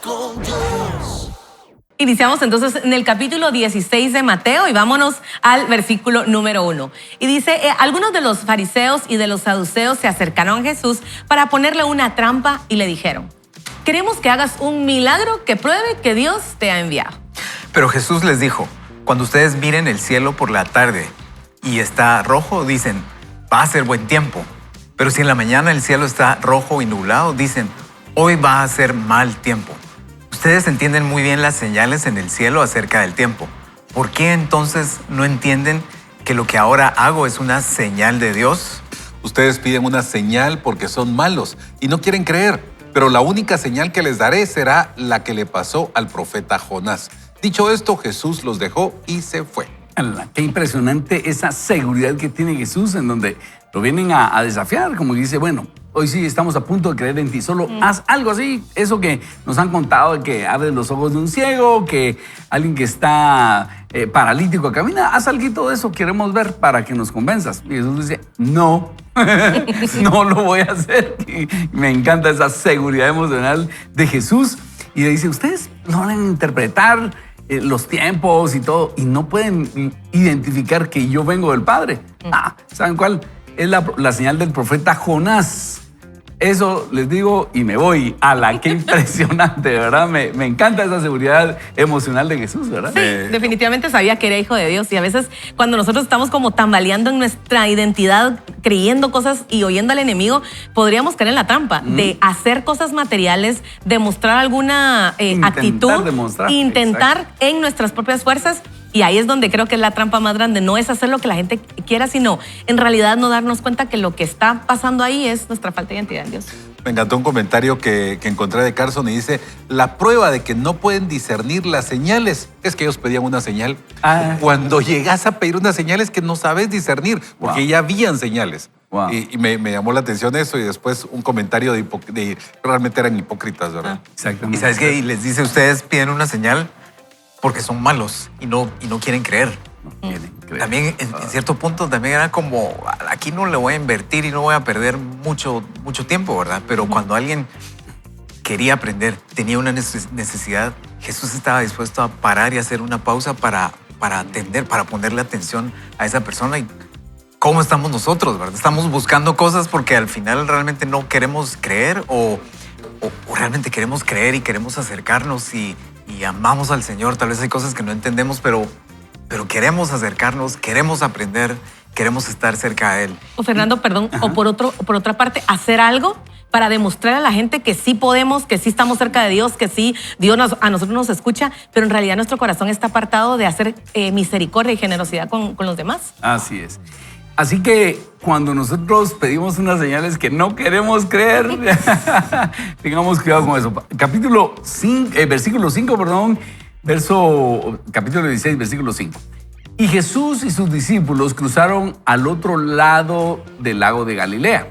con Dios. Iniciamos entonces en el capítulo 16 de Mateo y vámonos al versículo número 1. Y dice, algunos de los fariseos y de los saduceos se acercaron a Jesús para ponerle una trampa y le dijeron, queremos que hagas un milagro que pruebe que Dios te ha enviado. Pero Jesús les dijo, cuando ustedes miren el cielo por la tarde y está rojo, dicen, va a ser buen tiempo. Pero si en la mañana el cielo está rojo y nublado, dicen, hoy va a ser mal tiempo. Ustedes entienden muy bien las señales en el cielo acerca del tiempo. ¿Por qué entonces no entienden que lo que ahora hago es una señal de Dios? Ustedes piden una señal porque son malos y no quieren creer, pero la única señal que les daré será la que le pasó al profeta Jonás. Dicho esto, Jesús los dejó y se fue. Qué impresionante esa seguridad que tiene Jesús en donde lo vienen a desafiar, como dice, bueno, hoy sí estamos a punto de creer en ti, solo haz algo así, eso que nos han contado, de que abres los ojos de un ciego, que alguien que está paralítico camina, haz algo de eso, queremos ver para que nos convenzas. Y Jesús dice, no, no lo voy a hacer. Y me encanta esa seguridad emocional de Jesús. Y le dice, ustedes no van a interpretar los tiempos y todo, y no pueden identificar que yo vengo del Padre. ¿Saben cuál? Es la señal del profeta Jonás. Eso les digo y me voy. Qué impresionante, ¿verdad? Me encanta esa seguridad emocional de Jesús, ¿verdad? Sí, definitivamente sabía que era hijo de Dios. Y a veces cuando nosotros estamos como tambaleando en nuestra identidad, creyendo cosas y oyendo al enemigo, podríamos caer en la trampa de hacer cosas materiales, demostrar alguna actitud, intentar en nuestras propias fuerzas. Y ahí es donde creo que es la trampa más grande. No es hacer lo que la gente quiera, sino en realidad no darnos cuenta que lo que está pasando ahí es nuestra falta de identidad en Dios. Me encantó un comentario que encontré de Carson y dice, la prueba de que no pueden discernir las señales es que ellos pedían una señal. Cuando llegas a pedir una señal es que no sabes discernir, porque ya habían señales. Wow. Y me llamó la atención eso y después un comentario de realmente eran hipócritas, ¿verdad? Exactamente. Y ¿sabes qué? Y les dice, ustedes piden una señal porque son malos y no quieren creer. También en cierto punto también era como, aquí no le voy a invertir y no voy a perder mucho tiempo, ¿verdad? Pero cuando alguien quería aprender, tenía una necesidad, Jesús estaba dispuesto a parar y hacer una pausa para atender, para ponerle atención a esa persona. Y ¿cómo estamos nosotros, verdad? Estamos buscando cosas porque al final realmente no queremos creer o realmente queremos creer y queremos acercarnos y amamos al Señor. Tal vez hay cosas que no entendemos, pero queremos acercarnos, queremos aprender, queremos estar cerca de Él. O Fernando, perdón, o por otra parte, hacer algo para demostrar a la gente que sí podemos, que sí estamos cerca de Dios, que sí Dios a nosotros nos escucha, pero en realidad nuestro corazón está apartado de hacer misericordia y generosidad con los demás. Así es. Así que cuando nosotros pedimos unas señales que no queremos creer, tengamos cuidado con eso. Capítulo 5, versículo 5, capítulo 16, versículo 5. Y Jesús y sus discípulos cruzaron al otro lado del lago de Galilea,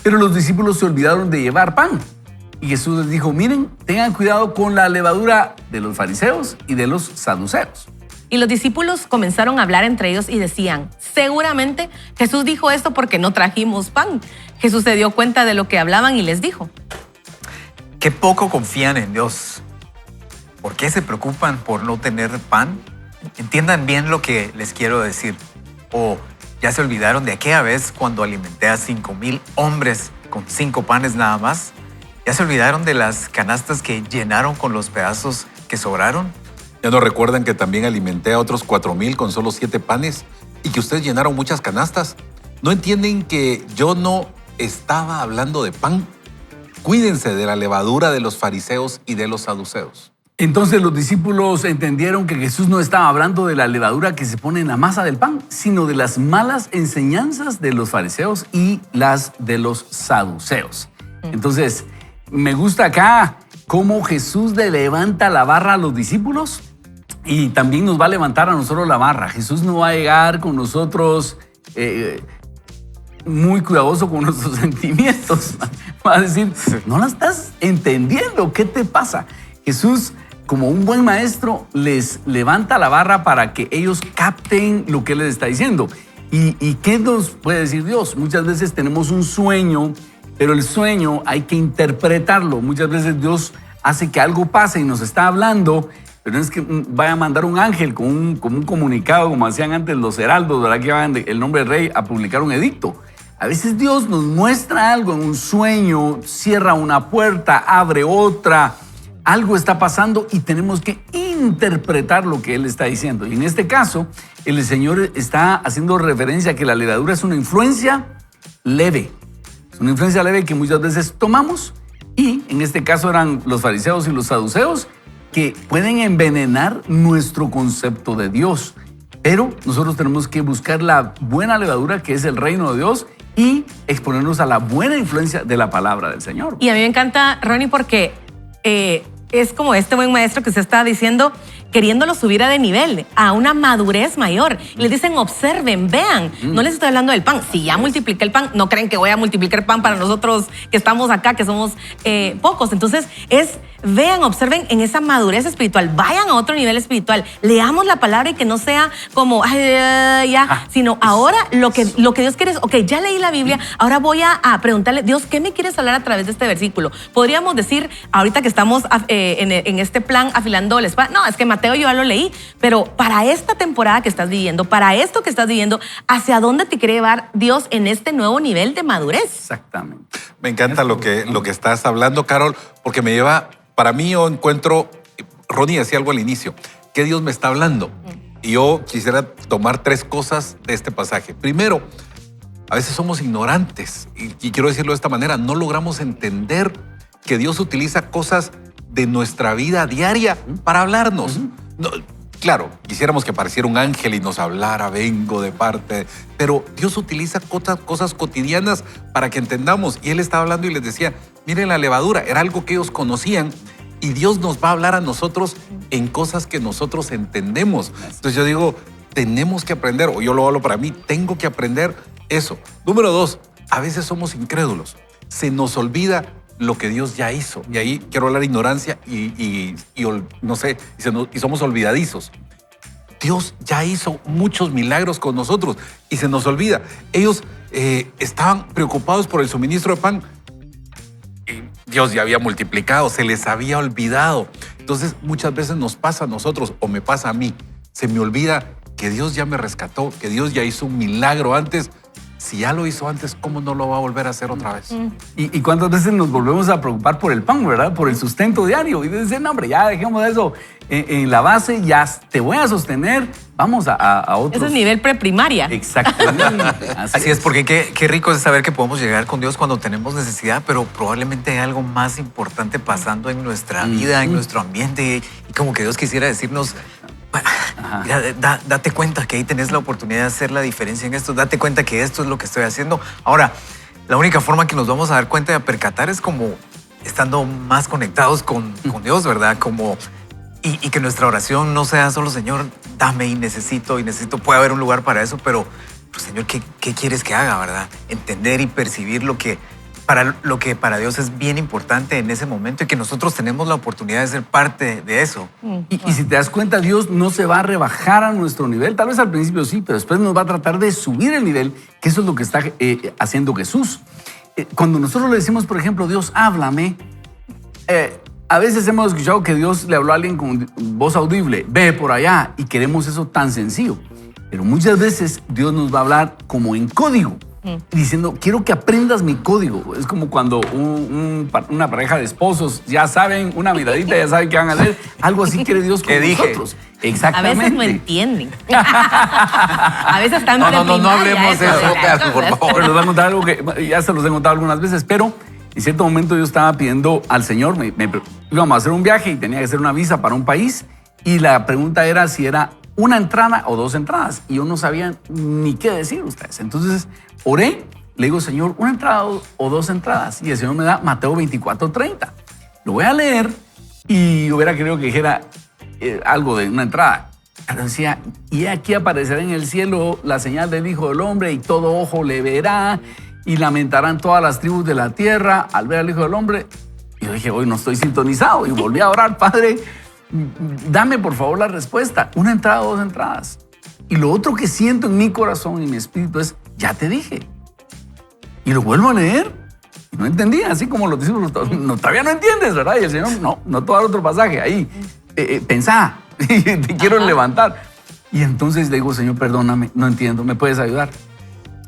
pero los discípulos se olvidaron de llevar pan. Y Jesús les dijo, miren, tengan cuidado con la levadura de los fariseos y de los saduceos. Y los discípulos comenzaron a hablar entre ellos y decían, seguramente Jesús dijo esto porque no trajimos pan. Jesús se dio cuenta de lo que hablaban y les dijo, Qué poco confían en Dios. ¿Por qué se preocupan por no tener pan? Entiendan bien lo que les quiero decir. O ya se olvidaron de aquella vez cuando alimenté a 5,000 hombres con 5 panes nada más. Ya se olvidaron de las canastas que llenaron con los pedazos que sobraron. ¿Ya no recuerdan que también alimenté a otros 4,000 con solo 7 panes y que ustedes llenaron muchas canastas? ¿No entienden que yo no estaba hablando de pan? Cuídense de la levadura de los fariseos y de los saduceos. Entonces los discípulos entendieron que Jesús no estaba hablando de la levadura que se pone en la masa del pan, sino de las malas enseñanzas de los fariseos y las de los saduceos. Entonces, me gusta acá cómo Jesús le levanta la barra a los discípulos y también nos va a levantar a nosotros la barra. Jesús no va a llegar con nosotros muy cuidadoso con nuestros sentimientos. Va a decir, no la estás entendiendo, ¿qué te pasa? Jesús, como un buen maestro, les levanta la barra para que ellos capten lo que Él les está diciendo. ¿Y qué nos puede decir Dios? Muchas veces tenemos un sueño, pero el sueño hay que interpretarlo. Muchas veces Dios hace que algo pase y nos está hablando, pero no es que vaya a mandar un ángel con un comunicado, como hacían antes los heraldos, ¿verdad? Que iban el nombre del rey a publicar un edicto. A veces Dios nos muestra algo en un sueño, cierra una puerta, abre otra, algo está pasando y tenemos que interpretar lo que Él está diciendo. Y en este caso, el Señor está haciendo referencia a que la levadura es una influencia leve. Es una influencia leve que muchas veces tomamos y en este caso eran los fariseos y los saduceos que pueden envenenar nuestro concepto de Dios. Pero nosotros tenemos que buscar la buena levadura que es el reino de Dios y exponernos a la buena influencia de la palabra del Señor. Y a mí me encanta, Ronnie, porque es como este buen maestro que usted está diciendo, queriéndolo subir de nivel, a una madurez mayor. Y les dicen, observen, vean. No les estoy hablando del pan. Si ya multipliqué el pan, no creen que voy a multiplicar pan para nosotros que estamos acá, que somos pocos. Entonces, vean, observen en esa madurez espiritual. Vayan a otro nivel espiritual. Leamos la palabra y que no sea como, sino ahora lo que Dios quiere es, ok, ya leí la Biblia, ahora voy a preguntarle, Dios, ¿qué me quieres hablar a través de este versículo? Podríamos decir, ahorita que estamos en este plan afilando la espada, no, es que Mateo yo ya lo leí, pero para esta temporada que estás viviendo, para esto que estás viviendo, ¿hacia dónde te quiere llevar Dios en este nuevo nivel de madurez? Exactamente. Me encanta lo que estás hablando, Carol, porque me lleva, para mí yo encuentro, Ronnie decía algo al inicio, que Dios me está hablando. Y yo quisiera tomar 3 cosas de este pasaje. Primero, a veces somos ignorantes, y quiero decirlo de esta manera, no logramos entender que Dios utiliza cosas de nuestra vida diaria para hablarnos. No, claro, quisiéramos que apareciera un ángel y nos hablara, vengo de parte, pero Dios utiliza cosas cotidianas para que entendamos. Y Él estaba hablando y les decía, miren la levadura, era algo que ellos conocían y Dios nos va a hablar a nosotros en cosas que nosotros entendemos. Entonces yo digo, tenemos que aprender, o yo lo hablo para mí, tengo que aprender eso. Número 2, a veces somos incrédulos. Se nos olvida lo que Dios ya hizo. Y ahí quiero hablar de ignorancia y somos olvidadizos. Dios ya hizo muchos milagros con nosotros y se nos olvida. Ellos estaban preocupados por el suministro de pan. Y Dios ya había multiplicado, se les había olvidado. Entonces muchas veces nos pasa a nosotros, o me pasa a mí, se me olvida que Dios ya me rescató, que Dios ya hizo un milagro antes. Si ya lo hizo antes, ¿cómo no lo va a volver a hacer otra vez? ¿Y cuántas veces nos volvemos a preocupar por el pan, verdad? Por el sustento diario. Y dicen, no, hombre, ya dejemos eso. En la base ya te voy a sostener. Vamos a otros. Ese es nivel preprimaria. Exactamente. Así es, porque qué rico es saber que podemos llegar con Dios cuando tenemos necesidad, pero probablemente hay algo más importante pasando en nuestra vida, en nuestro ambiente. Y como que Dios quisiera decirnos, date cuenta que ahí tenés la oportunidad de hacer la diferencia en esto. Date cuenta que esto es lo que estoy haciendo. Ahora, la única forma que nos vamos a dar cuenta de percatar es como estando más conectados con Dios, ¿verdad? Y que nuestra oración no sea solo, Señor, dame y necesito. Puede haber un lugar para eso, pero Señor, ¿qué quieres que haga, verdad? Entender y percibir lo que para Dios es bien importante en ese momento y que nosotros tenemos la oportunidad de ser parte de eso. Y si te das cuenta, Dios no se va a rebajar a nuestro nivel. Tal vez al principio sí, pero después nos va a tratar de subir el nivel, que eso es lo que está haciendo Jesús. Cuando nosotros le decimos, por ejemplo, Dios, háblame, a veces hemos escuchado que Dios le habló a alguien con voz audible, ve por allá, y queremos eso tan sencillo. Pero muchas veces Dios nos va a hablar como en código. Diciendo, quiero que aprendas mi código. Es como cuando una pareja de esposos ya saben, una miradita, ya saben qué van a hacer. Algo así quiere Dios con nosotros. Exactamente. A veces no entienden. A veces están No hablemos de eso, por favor. Pero les voy a contar algo que ya se los he contado algunas veces, pero en cierto momento yo estaba pidiendo al Señor, íbamos a hacer un viaje y tenía que hacer una visa para un país y la pregunta era si era una entrada o 2 entradas y yo no sabía ni qué decir ustedes. Entonces oré, le digo, Señor, ¿una entrada o 2 entradas? Y el Señor me da Mateo 24:30. Lo voy a leer y hubiera querido que dijera algo de una entrada. Pero decía, y aquí aparecerá en el cielo la señal del Hijo del Hombre y todo ojo le verá y lamentarán todas las tribus de la tierra al ver al Hijo del Hombre. Y yo dije, hoy no estoy sintonizado. Y volví a orar, Padre, dame por favor la respuesta. 1 entrada o 2 entradas. Y lo otro que siento en mi corazón y mi espíritu es, ya te dije. Y lo vuelvo a leer Y no entendía, así como los discípulos, todavía no entiendes, ¿verdad? Y el Señor, no te voy a dar otro pasaje ahí. Pensá, te quiero levantar. Y entonces le digo, Señor, perdóname, no entiendo, ¿me puedes ayudar?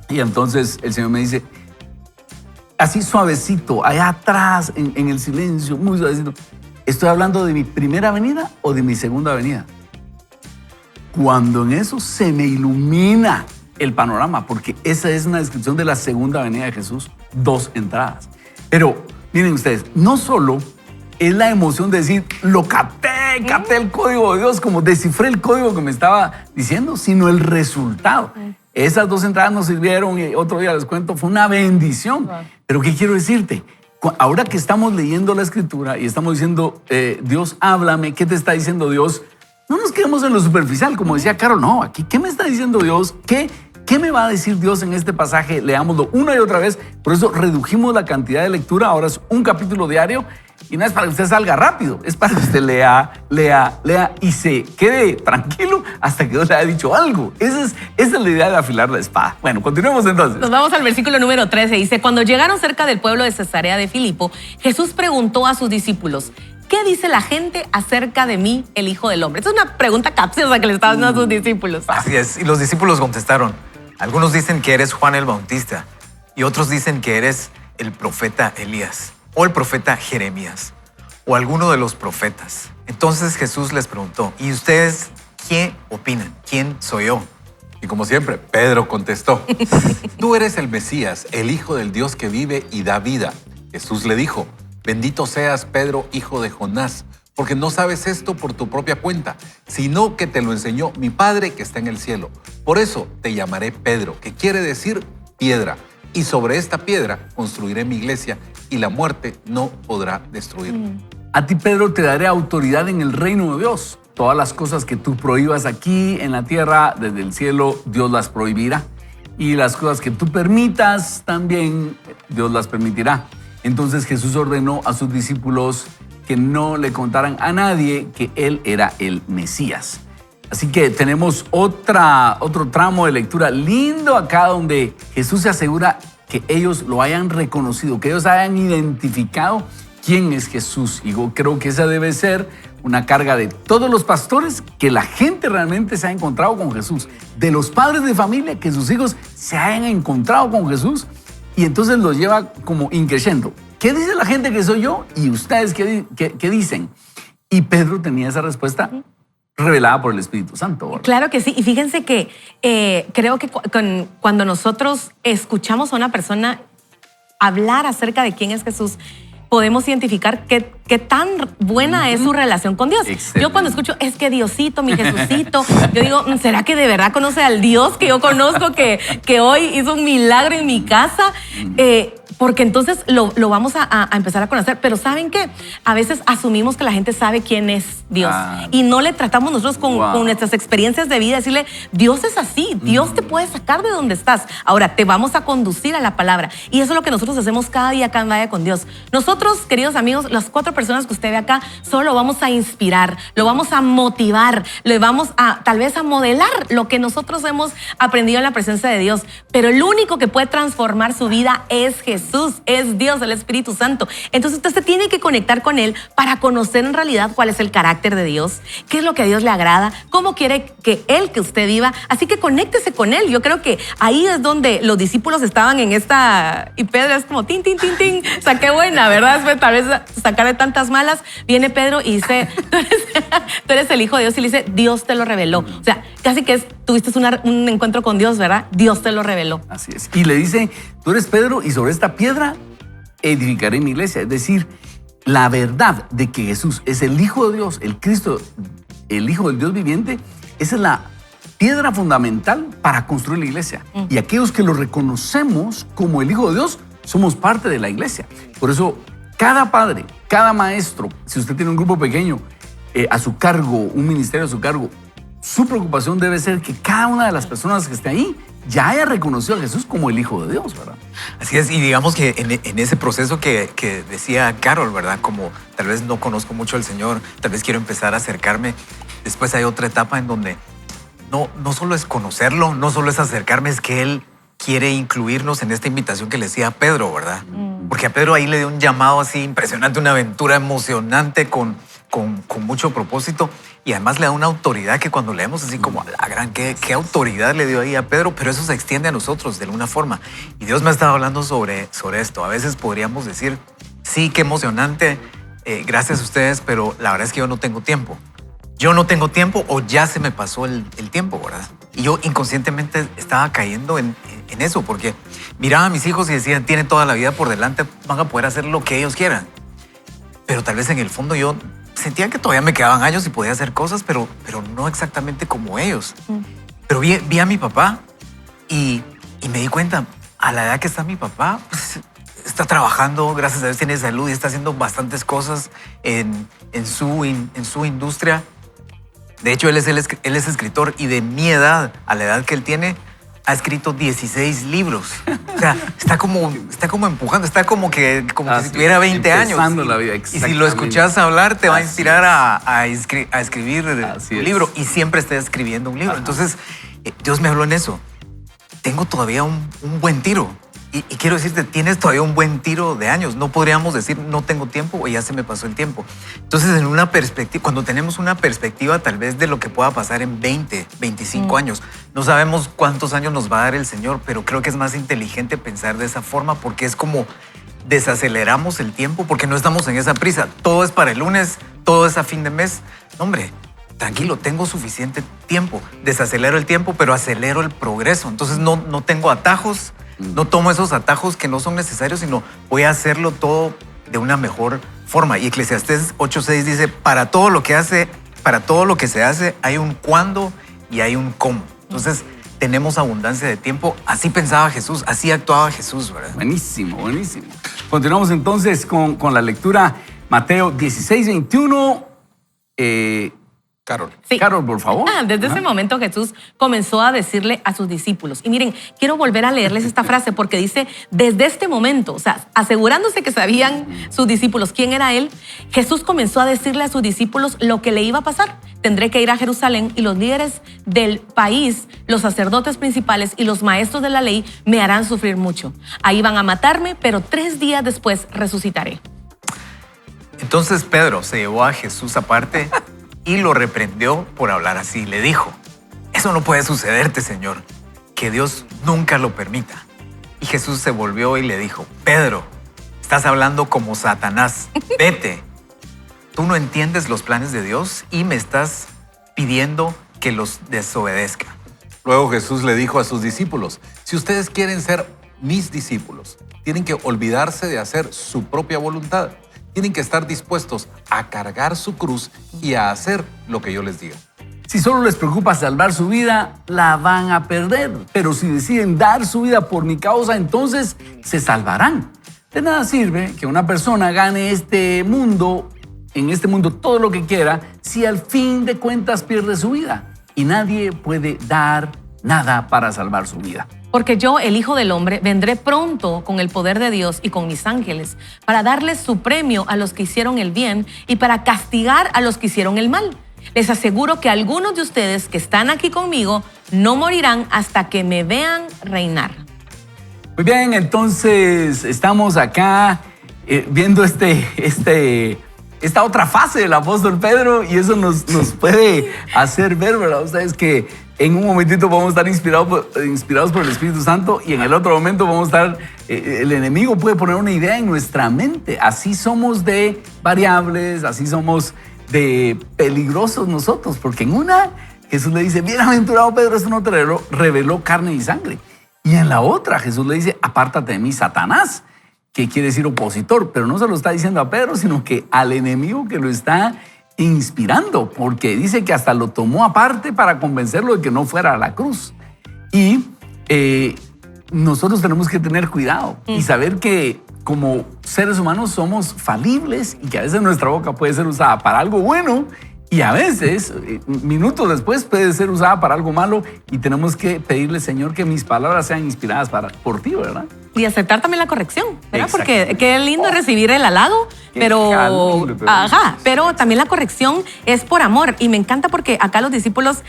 Y entonces el Señor me dice, así suavecito, allá atrás, en el silencio, muy suavecito, ¿estoy hablando de mi primera venida o de mi segunda venida? Cuando en eso se me ilumina el panorama, porque esa es una descripción de la segunda venida de Jesús, 2 entradas. Pero miren ustedes, no solo es la emoción de decir, lo capté el código de Dios, como descifré el código que me estaba diciendo, sino el resultado. Esas 2 entradas nos sirvieron, y otro día les cuento, fue una bendición. Pero ¿qué quiero decirte? Ahora que estamos leyendo la Escritura y estamos diciendo, Dios, háblame, ¿qué te está diciendo Dios? No nos quedemos en lo superficial, como decía Carol, no, aquí, ¿qué me está diciendo Dios? ¿Qué me va a decir Dios en este pasaje? Leámoslo una y otra vez. Por eso redujimos la cantidad de lectura, ahora es un capítulo diario. Y no es para que usted salga rápido, es para que usted lea y se quede tranquilo hasta que Dios le haya dicho algo. Esa es la idea de afilar la espada. Bueno, continuemos entonces. Nos vamos al versículo número 13. Dice, cuando llegaron cerca del pueblo de Cesarea de Filipo, Jesús preguntó a sus discípulos, ¿qué dice la gente acerca de mí, el Hijo del Hombre? Esta es una pregunta capciosa que le estaba haciendo a sus discípulos. Así es. Y los discípulos contestaron. Algunos dicen que eres Juan el Bautista y otros dicen que eres el profeta Elías o el profeta Jeremías o alguno de los profetas. Entonces Jesús les preguntó, ¿y ustedes qué opinan? ¿Quién soy yo? Y como siempre, Pedro contestó, tú eres el Mesías, el Hijo del Dios que vive y da vida. Jesús le dijo, bendito seas, Pedro, hijo de Jonás, porque no sabes esto por tu propia cuenta, sino que te lo enseñó mi Padre que está en el cielo. Por eso te llamaré Pedro, que quiere decir piedra, y sobre esta piedra construiré mi iglesia, y la muerte no podrá destruirla. A ti, Pedro, te daré autoridad en el reino de Dios. Todas las cosas que tú prohíbas aquí en la tierra, desde el cielo, Dios las prohibirá. Y las cosas que tú permitas, también Dios las permitirá. Entonces Jesús ordenó a sus discípulos que no le contaran a nadie que Él era el Mesías. Así que tenemos otro tramo de lectura lindo acá donde Jesús se asegura que ellos lo hayan reconocido, que ellos hayan identificado quién es Jesús. Y yo creo que esa debe ser una carga de todos los pastores, que la gente realmente se ha encontrado con Jesús. De los padres de familia, que sus hijos se hayan encontrado con Jesús. Y entonces los lleva como increciendo. ¿Qué dice la gente que soy yo? ¿Y ustedes qué dicen? Y Pedro tenía esa respuesta revelada por el Espíritu Santo, ¿verdad? Claro que sí. Y fíjense que creo que cuando nosotros escuchamos a una persona hablar acerca de quién es Jesús, podemos identificar qué tan buena es su relación con Dios. Excelente. Yo cuando escucho, es que Diosito, mi Jesucito, yo digo, ¿será que de verdad conoce al Dios que yo conozco, que hoy hizo un milagro en mi casa? Porque entonces lo vamos a empezar a conocer. Pero ¿saben qué? A veces asumimos que la gente sabe quién es Dios. Y no le tratamos nosotros con nuestras experiencias de vida, decirle, Dios es así, Dios te puede sacar de donde estás. Ahora, te vamos a conducir a la palabra. Y eso es lo que nosotros hacemos cada día con Dios. Nosotros, queridos amigos, las 4 personas que usted ve acá, solo lo vamos a inspirar, lo vamos a motivar, le vamos a tal vez a modelar lo que nosotros hemos aprendido en la presencia de Dios. Pero el único que puede transformar su vida es Jesús, es Dios, el Espíritu Santo. Entonces usted se tiene que conectar con Él para conocer en realidad cuál es el carácter de Dios, qué es lo que a Dios le agrada, cómo quiere que usted viva. Así que conéctese con Él. Yo creo que ahí es donde los discípulos estaban en esta, y Pedro es como tin, tin, tin, tin, o sea, qué buena, ¿verdad? Después tal vez sacar de tantas malas, viene Pedro y dice, tú eres el Hijo de Dios, y le dice, Dios te lo reveló. O sea, casi que tuviste un encuentro con Dios, ¿verdad? Dios te lo reveló. Así es. Y le dice, tú eres Pedro y sobre esta piedra edificaré mi iglesia. Es decir, la verdad de que Jesús es el Hijo de Dios, el Cristo, el Hijo del Dios viviente, esa es la piedra fundamental para construir la iglesia. Y aquellos que lo reconocemos como el Hijo de Dios, somos parte de la iglesia. Por eso, cada padre, cada maestro, si usted tiene un grupo pequeño a su cargo, un ministerio a su cargo, su preocupación debe ser que cada una de las personas que esté ahí ya haya reconocido a Jesús como el Hijo de Dios, ¿verdad? Así es, y digamos que en ese proceso que decía Carol, ¿verdad? Como tal vez no conozco mucho al Señor, tal vez quiero empezar a acercarme. Después hay otra etapa en donde no solo es conocerlo, no solo es acercarme, es que Él quiere incluirnos en esta invitación que le decía Pedro, ¿verdad? Porque a Pedro ahí le dio un llamado así impresionante, una aventura emocionante con mucho propósito. Y además le da una autoridad que cuando leemos así como, a la gran, ¿qué autoridad le dio ahí a Pedro? Pero eso se extiende a nosotros de alguna forma. Y Dios me ha estado hablando sobre esto. A veces podríamos decir, sí, qué emocionante, gracias a ustedes, pero la verdad es que yo no tengo tiempo. Yo no tengo tiempo o ya se me pasó el tiempo, ¿verdad? Y yo inconscientemente estaba cayendo en eso porque miraba a mis hijos y decían, tienen toda la vida por delante, van a poder hacer lo que ellos quieran. Pero tal vez en el fondo yo sentía que todavía me quedaban años y podía hacer cosas, pero no exactamente como ellos. Pero vi a mi papá y me di cuenta, a la edad que está mi papá, pues, está trabajando, gracias a Dios tiene salud y está haciendo bastantes cosas en su industria. De hecho, él es escritor y de mi edad, a la edad que él tiene, ha escrito 16 libros. O sea, está como empujando, está como que si tuviera 20 años. Empezando la vida, y si exactamente. lo escuchas hablar, te va a Así inspirar a escribir Así un es. libro. Y siempre está escribiendo un libro. Ajá. Entonces, Dios me habló en eso. Tengo todavía un buen tiro. Y quiero decirte, tienes todavía un buen tiro de años. No podríamos decir, no tengo tiempo o ya se me pasó el tiempo. Entonces, en una perspectiva, cuando tenemos una perspectiva tal vez de lo que pueda pasar en 20, 25 años, no sabemos cuántos años nos va a dar el Señor, pero creo que es más inteligente pensar de esa forma porque es como desaceleramos el tiempo porque no estamos en esa prisa. Todo es para el lunes, todo es a fin de mes. No, hombre, tranquilo, tengo suficiente tiempo. Desacelero el tiempo, pero acelero el progreso. Entonces, no tengo atajos. No tomo esos atajos que no son necesarios, sino voy a hacerlo todo de una mejor forma. Y Eclesiastés 8:6 dice, para todo lo que se hace, hay un cuándo y hay un cómo. Entonces, tenemos abundancia de tiempo. Así pensaba Jesús, así actuaba Jesús, ¿verdad? Buenísimo, buenísimo. Continuamos entonces con la lectura. Mateo 16:21. Carol. Sí. Carol, por favor. Desde ese momento Jesús comenzó a decirle a sus discípulos. Y miren, quiero volver a leerles esta frase porque dice, desde este momento, o sea, asegurándose que sabían sus discípulos quién era él, Jesús comenzó a decirle a sus discípulos lo que le iba a pasar. Tendré que ir a Jerusalén y los líderes del país, los sacerdotes principales y los maestros de la ley me harán sufrir mucho. Ahí van a matarme, pero 3 días después resucitaré. Entonces Pedro se llevó a Jesús aparte y lo reprendió por hablar así. Le dijo, eso no puede sucederte, Señor, que Dios nunca lo permita. Y Jesús se volvió y le dijo, Pedro, estás hablando como Satanás, vete. Tú no entiendes los planes de Dios y me estás pidiendo que los desobedezca. Luego Jesús le dijo a sus discípulos, si ustedes quieren ser mis discípulos, tienen que olvidarse de hacer su propia voluntad. Tienen que estar dispuestos a cargar su cruz y a hacer lo que yo les diga. Si solo les preocupa salvar su vida, la van a perder. Pero si deciden dar su vida por mi causa, entonces se salvarán. De nada sirve que una persona gane en este mundo todo lo que quiera, si al fin de cuentas pierde su vida. Y nadie puede dar nada para salvar su vida. Porque yo, el Hijo del Hombre, vendré pronto con el poder de Dios y con mis ángeles para darles su premio a los que hicieron el bien y para castigar a los que hicieron el mal. Les aseguro que algunos de ustedes que están aquí conmigo no morirán hasta que me vean reinar. Muy bien, entonces estamos acá viendo esta otra fase del apóstol Pedro y eso nos puede hacer ver, ¿verdad? Ustedes que en un momentito vamos a estar inspirados por el Espíritu Santo y en el otro momento vamos a estar, el enemigo puede poner una idea en nuestra mente. Así somos de variables, así somos de peligrosos nosotros, porque en una Jesús le dice, bienaventurado Pedro, esto no te reveló carne y sangre. Y en la otra Jesús le dice, apártate de mí, Satanás, que quiere decir opositor, pero no se lo está diciendo a Pedro, sino que al enemigo que lo está inspirando, porque dice que hasta lo tomó aparte para convencerlo de que no fuera a la cruz. Y nosotros tenemos que tener cuidado y saber que como seres humanos somos falibles y que a veces nuestra boca puede ser usada para algo bueno y a veces, minutos después, puede ser usada para algo malo y tenemos que pedirle, Señor, que mis palabras sean inspiradas por ti, ¿verdad? Y aceptar también la corrección, ¿verdad? Exacto. Porque qué lindo recibir el halago, Pero también la corrección es por amor. Y me encanta porque acá los discípulos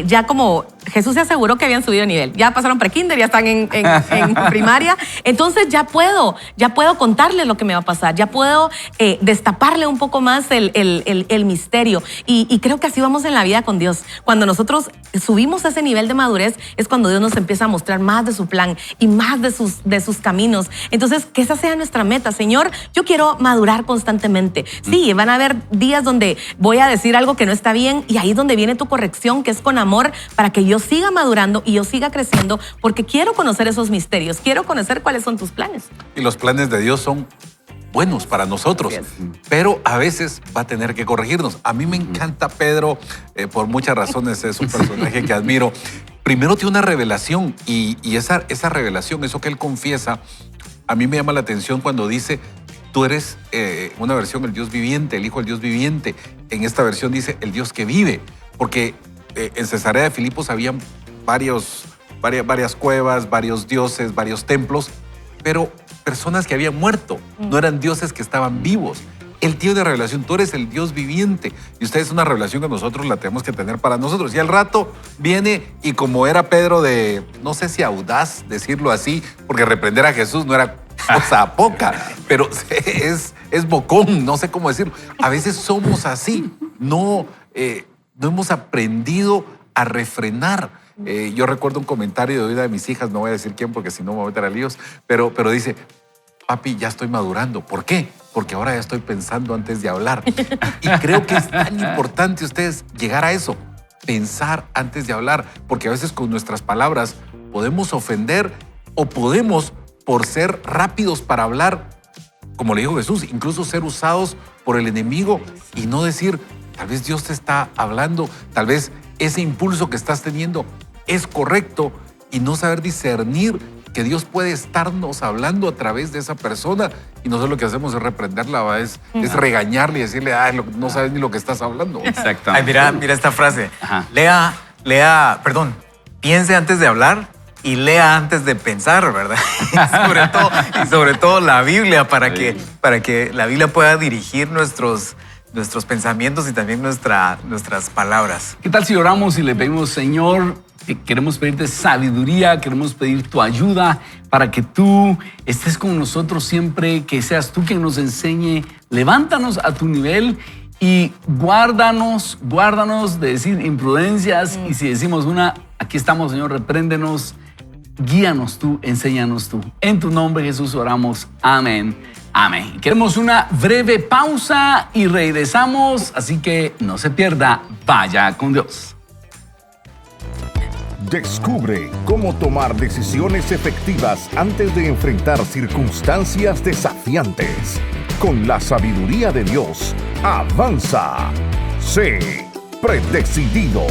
ya como Jesús se aseguró que habían subido de nivel. Ya pasaron pre-kinder, ya están en primaria. Entonces ya puedo contarle lo que me va a pasar. Ya puedo destaparle un poco más el misterio. Y creo que así vamos en la vida con Dios. Cuando nosotros subimos a ese nivel de madurez es cuando Dios nos empieza a mostrar más de su plan y más de sus caminos. Entonces, que esa sea nuestra meta. Señor, yo quiero madurar constantemente. Sí, van a haber días donde voy a decir algo que no está bien y ahí es donde viene tu corrección, que es con amor, para que yo siga madurando y yo siga creciendo, porque quiero conocer esos misterios, quiero conocer cuáles son tus planes. Y los planes de Dios son buenos para nosotros, pero a veces va a tener que corregirnos. A mí me encanta Pedro, por muchas razones, es un personaje que admiro. Primero tiene una revelación y esa revelación, eso que él confiesa, a mí me llama la atención cuando dice, tú eres, una versión, el Dios viviente, el Hijo del Dios viviente. En esta versión dice, el Dios que vive, porque en Cesarea de Filipos habían varias cuevas, varios dioses, varios templos, pero personas que habían muerto, no eran dioses que estaban vivos. Él tiene una revelación, tú eres el Dios viviente. Y usted es una revelación que nosotros la tenemos que tener para nosotros. Y al rato viene y como era Pedro de, no sé si audaz decirlo así, porque reprender a Jesús no era cosa poca, pero es bocón, no sé cómo decirlo. A veces somos así, no hemos aprendido a refrenar. Yo recuerdo un comentario de una de mis hijas, no voy a decir quién porque si no me voy a meter a líos, pero dice, papi, ya estoy madurando. ¿Por qué? Porque ahora ya estoy pensando antes de hablar. Y creo que es tan importante ustedes llegar a eso, pensar antes de hablar, porque a veces con nuestras palabras podemos ofender o podemos, por ser rápidos para hablar, como le dijo Jesús, incluso ser usados por el enemigo y no decir, tal vez Dios te está hablando, tal vez ese impulso que estás teniendo es correcto y no saber discernir que Dios puede estarnos hablando a través de esa persona y nosotros lo que hacemos es reprenderla, es regañarle y decirle, no sabes ni lo que estás hablando. Exactamente. Ay, mira esta frase. Ajá. Piense antes de hablar y lea antes de pensar, ¿verdad? y sobre todo la Biblia para que la Biblia pueda dirigir nuestros pensamientos y también nuestras palabras. ¿Qué tal si oramos y le pedimos, Señor, queremos pedirte sabiduría, queremos pedir tu ayuda para que tú estés con nosotros siempre, que seas tú quien nos enseñe, levántanos a tu nivel y guárdanos de decir imprudencias y si decimos una, aquí estamos, Señor, repréndenos, guíanos tú, enséñanos tú. En tu nombre, Jesús, oramos. Amén. Amén. Queremos una breve pausa y regresamos, así que no se pierda, vaya con Dios. Descubre cómo tomar decisiones efectivas antes de enfrentar circunstancias desafiantes. Con la sabiduría de Dios, avanza. Sé predecidido.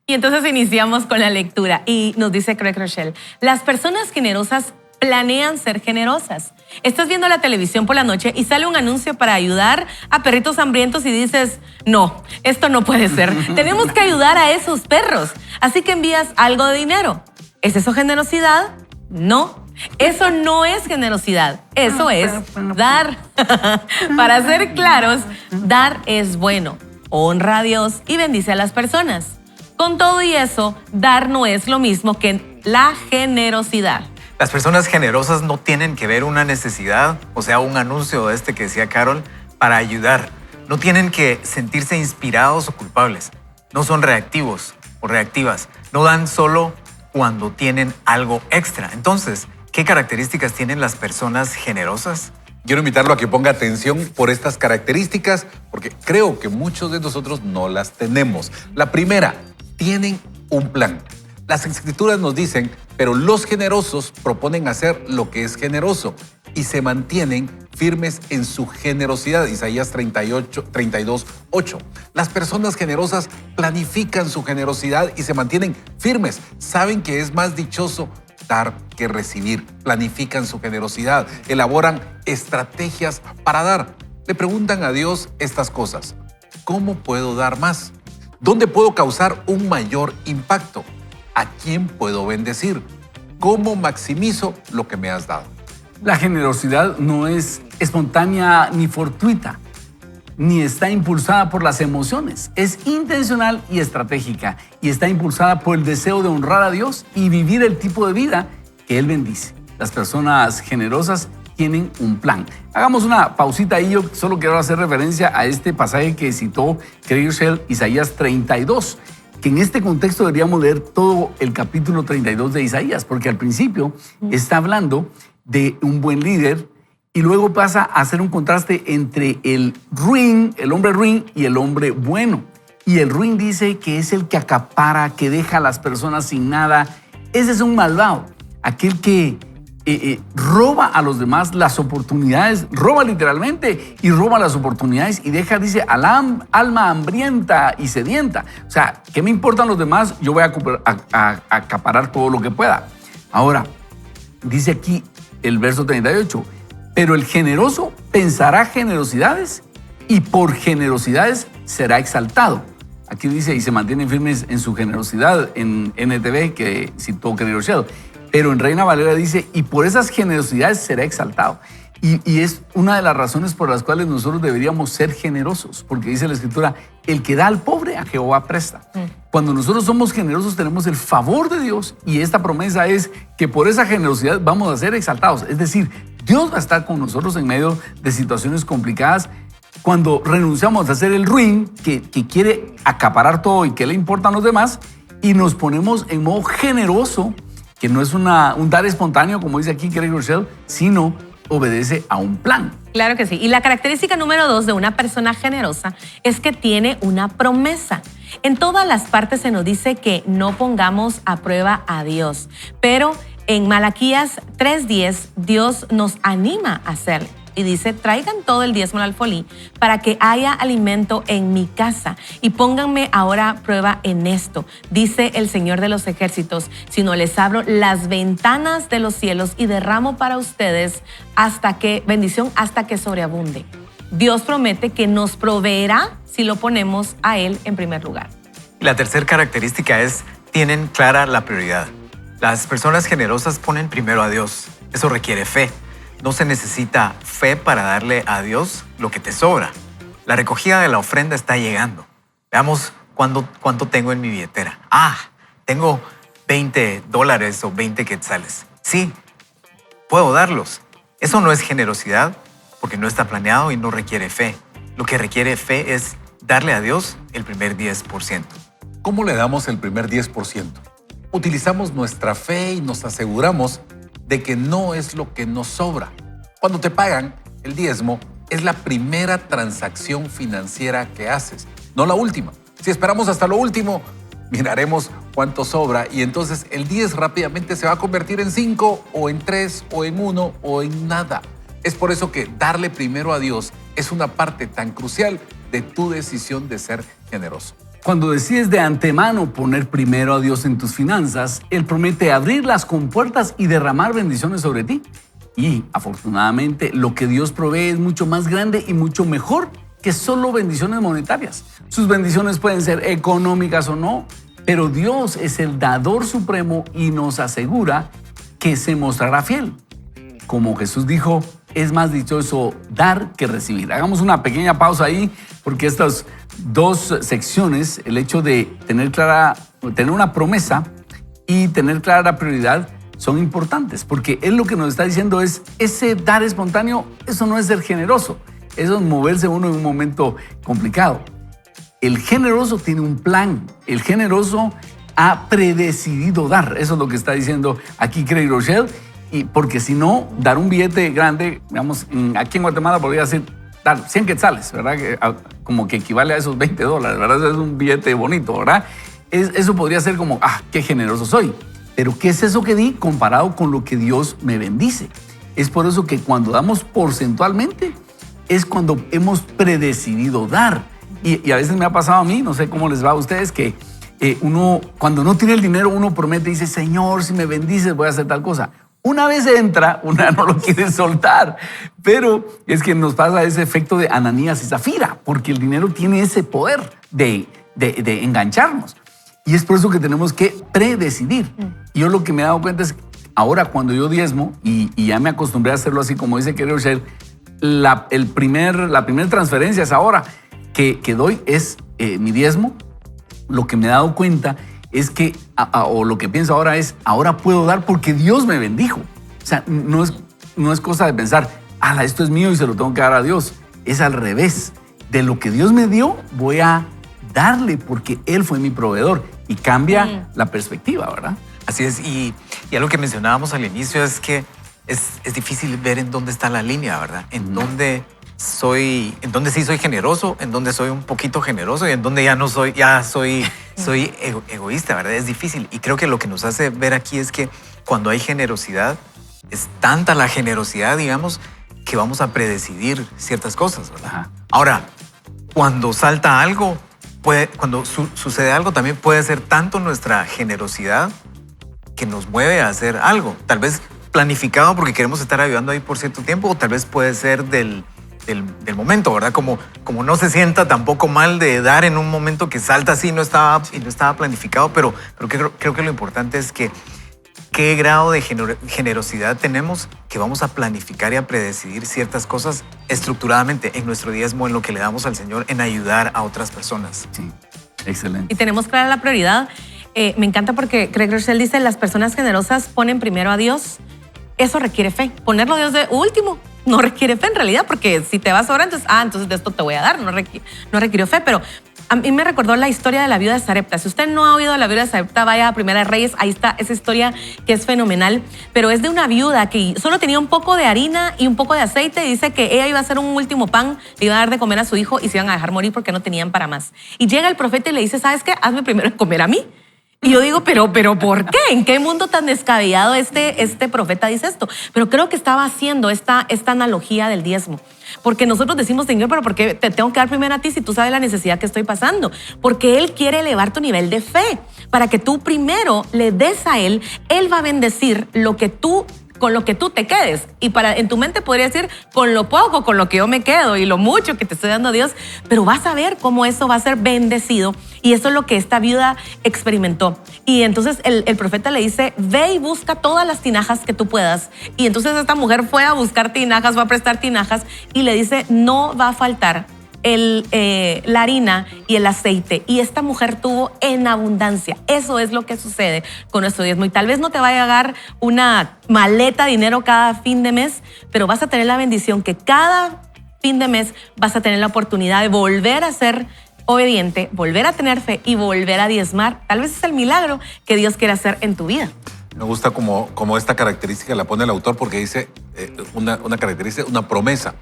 Y entonces iniciamos con la lectura y nos dice Craig Rochelle, las personas generosas planean ser generosas. Estás viendo la televisión por la noche y sale un anuncio para ayudar a perritos hambrientos y dices, no, esto no puede ser. Tenemos que ayudar a esos perros. Así que envías algo de dinero. ¿Es eso generosidad? No. Eso no es generosidad. Eso es dar. Para ser claros, dar es bueno. Honra a Dios y bendice a las personas. Con todo y eso, dar no es lo mismo que la generosidad. Las personas generosas no tienen que ver una necesidad, o sea, un anuncio que decía Carol, para ayudar. No tienen que sentirse inspirados o culpables. No son reactivos o reactivas. No dan solo cuando tienen algo extra. Entonces, ¿qué características tienen las personas generosas? Quiero invitarlo a que ponga atención por estas características, porque creo que muchos de nosotros no las tenemos. La primera, tienen un plan. Las escrituras nos dicen, pero los generosos proponen hacer lo que es generoso y se mantienen firmes en su generosidad. Isaías 32:8. Las personas generosas planifican su generosidad y se mantienen firmes. Saben que es más dichoso dar que recibir. Planifican su generosidad, elaboran estrategias para dar. Le preguntan a Dios estas cosas. ¿Cómo puedo dar más? ¿Dónde puedo causar un mayor impacto? ¿A quién puedo bendecir? ¿Cómo maximizo lo que me has dado? La generosidad no es espontánea ni fortuita, ni está impulsada por las emociones. Es intencional y estratégica, y está impulsada por el deseo de honrar a Dios y vivir el tipo de vida que Él bendice. Las personas generosas tienen un plan. Hagamos una pausita ahí. Yo solo quiero hacer referencia a este pasaje que citó Craig Groeschel, Isaías 32, que en este contexto deberíamos leer todo el capítulo 32 de Isaías, porque al principio está hablando de un buen líder y luego pasa a hacer un contraste entre el ruin, el hombre ruin, y el hombre bueno. Y el ruin dice que es el que acapara, que deja a las personas sin nada. Ese es un malvado, aquel que roba a los demás las oportunidades, roba literalmente y roba las oportunidades y deja, dice, al alma hambrienta y sedienta. O sea, ¿qué me importan los demás? Yo voy a acaparar todo lo que pueda. Ahora, dice aquí el verso 38, pero el generoso pensará generosidades y por generosidades será exaltado. Aquí dice, y se mantienen firmes en su generosidad, en NTV, que citó Craig Groeschel. Pero en Reina Valera dice, y por esas generosidades será exaltado. Y es una de las razones por las cuales nosotros deberíamos ser generosos, porque dice la Escritura, el que da al pobre a Jehová presta. Cuando nosotros somos generosos tenemos el favor de Dios, y esta promesa es que por esa generosidad vamos a ser exaltados. Es decir, Dios va a estar con nosotros en medio de situaciones complicadas. Cuando renunciamos a ser el ruin, que quiere acaparar todo y que le importan los demás, y nos ponemos en modo generoso, que no es un dar espontáneo, como dice aquí Craig Groeschel, sino obedece a un plan. Claro que sí. Y la característica número 2 de una persona generosa es que tiene una promesa. En todas las partes se nos dice que no pongamos a prueba a Dios, pero en Malaquías 3:10 Dios nos anima a hacerlo. Y dice, traigan todo el diezmo al alfolí para que haya alimento en mi casa y pónganme ahora a prueba en esto. Dice el Señor de los ejércitos, si no les abro las ventanas de los cielos y derramo para ustedes bendición hasta que sobreabunde. Dios promete que nos proveerá si lo ponemos a Él en primer lugar. La tercera característica es, tienen clara la prioridad. Las personas generosas ponen primero a Dios. Eso requiere fe. No se necesita fe para darle a Dios lo que te sobra. La recogida de la ofrenda está llegando. Veamos cuánto tengo en mi billetera. Tengo $20 o 20 quetzales. Sí, puedo darlos. Eso no es generosidad porque no está planeado y no requiere fe. Lo que requiere fe es darle a Dios el primer 10%. ¿Cómo le damos el primer 10%? Utilizamos nuestra fe y nos aseguramos de que no es lo que nos sobra. Cuando te pagan, el diezmo es la primera transacción financiera que haces, no la última. Si esperamos hasta lo último, miraremos cuánto sobra y entonces el 10 rápidamente se va a convertir en 5 o en 3 o en 1 o en nada. Es por eso que darle primero a Dios es una parte tan crucial de tu decisión de ser generoso. Cuando decides de antemano poner primero a Dios en tus finanzas, Él promete abrir las compuertas y derramar bendiciones sobre ti. Y afortunadamente lo que Dios provee es mucho más grande y mucho mejor que solo bendiciones monetarias. Sus bendiciones pueden ser económicas o no, pero Dios es el dador supremo y nos asegura que se mostrará fiel. Como Jesús dijo, es más dichoso dar que recibir. Hagamos una pequeña pausa ahí, porque estas dos secciones, el hecho de tener una promesa y tener clara la prioridad, son importantes, porque Él lo que nos está diciendo es, ese dar espontáneo, eso no es ser generoso, eso es moverse uno en un momento complicado. El generoso tiene un plan, el generoso ha predecidido dar, eso es lo que está diciendo aquí Craig Groeschel. Y porque si no, dar un billete grande, digamos, aquí en Guatemala podría ser dar 100 quetzales, ¿verdad? Como que equivale a esos $20, ¿verdad? Es un billete bonito, ¿verdad? Eso podría ser como, qué generoso soy. Pero ¿qué es eso que di comparado con lo que Dios me bendice? Es por eso que cuando damos porcentualmente, es cuando hemos predecidido dar. Y a veces me ha pasado a mí, no sé cómo les va a ustedes, que uno, cuando no tiene el dinero, uno promete y dice, Señor, si me bendices, voy a hacer tal cosa. Una vez entra, una no lo quiere soltar, pero es que nos pasa ese efecto de Ananías y Zafira, porque el dinero tiene ese poder de engancharnos. Y es por eso que tenemos que predecidir. Y yo lo que me he dado cuenta es que ahora cuando yo diezmo, y ya me acostumbré a hacerlo así como dice querido Shell, la primera transferencia es ahora que doy es mi diezmo. Lo que me he dado cuenta es que, o lo que pienso ahora es, ahora puedo dar porque Dios me bendijo. O sea, no es cosa de pensar, esto es mío y se lo tengo que dar a Dios. Es al revés. De lo que Dios me dio, voy a darle porque Él fue mi proveedor. Y cambia la perspectiva, ¿verdad? Así es. Y algo que mencionábamos al inicio es que es difícil ver en dónde está la línea, ¿verdad? En dónde sí soy generoso, en dónde soy un poquito generoso y en dónde ya no soy, soy egoísta, ¿verdad? Es difícil. Y creo que lo que nos hace ver aquí es que cuando hay generosidad, es tanta la generosidad, digamos, que vamos a predecidir ciertas cosas, ¿verdad? Ajá. Ahora, cuando salta algo, cuando sucede algo, también puede ser tanto nuestra generosidad que nos mueve a hacer algo. Tal vez planificado porque queremos estar ayudando ahí por cierto tiempo, o tal vez puede ser del momento, ¿verdad? Como no se sienta tampoco mal de dar en un momento que salta así y no estaba planificado, pero creo que lo importante es que qué grado de generosidad tenemos que vamos a planificar y a predecidir ciertas cosas estructuradamente en nuestro diezmo, en lo que le damos al Señor, en ayudar a otras personas. Sí, excelente. Y tenemos clara la prioridad. Me encanta porque Craig Groeschel dice, las personas generosas ponen primero a Dios. Eso requiere fe. Ponerlo a Dios de último no requiere fe en realidad, porque si te vas ahora, entonces de esto te voy a dar. No requirió fe, pero a mí me recordó la historia de la viuda de Sarepta. Si usted no ha oído la viuda de Sarepta, vaya a Primera de Reyes. Ahí está esa historia que es fenomenal. Pero es de una viuda que solo tenía un poco de harina y un poco de aceite. Y dice que ella iba a hacer un último pan, le iba a dar de comer a su hijo y se iban a dejar morir porque no tenían para más. Y llega el profeta y le dice, ¿sabes qué? Hazme primero comer a mí. Y yo digo, pero ¿por qué? ¿En qué mundo tan descabellado este profeta dice esto? Pero creo que estaba haciendo esta analogía del diezmo. Porque nosotros decimos, Señor, ¿pero por qué te tengo que dar primero a ti si tú sabes la necesidad que estoy pasando? Porque Él quiere elevar tu nivel de fe. Para que tú primero le des a Él va a bendecir con lo que tú te quedes. Y en tu mente podría decir, con lo poco, con lo que yo me quedo y lo mucho que te estoy dando a Dios, pero vas a ver cómo eso va a ser bendecido. Y eso es lo que esta viuda experimentó. Y entonces el profeta le dice, ve y busca todas las tinajas que tú puedas. Y entonces esta mujer fue a buscar tinajas, fue a prestar tinajas y le dice, no va a faltar la harina y el aceite. Y esta mujer tuvo en abundancia. Eso es lo que sucede con nuestro diezmo. Y tal vez no te vaya a dar una maleta de dinero cada fin de mes, pero vas a tener la bendición que cada fin de mes vas a tener la oportunidad de volver a ser obediente, volver a tener fe y volver a diezmar. Tal vez es el milagro que Dios quiere hacer en tu vida. Me gusta como esta característica la pone el autor porque dice una característica, una promesa.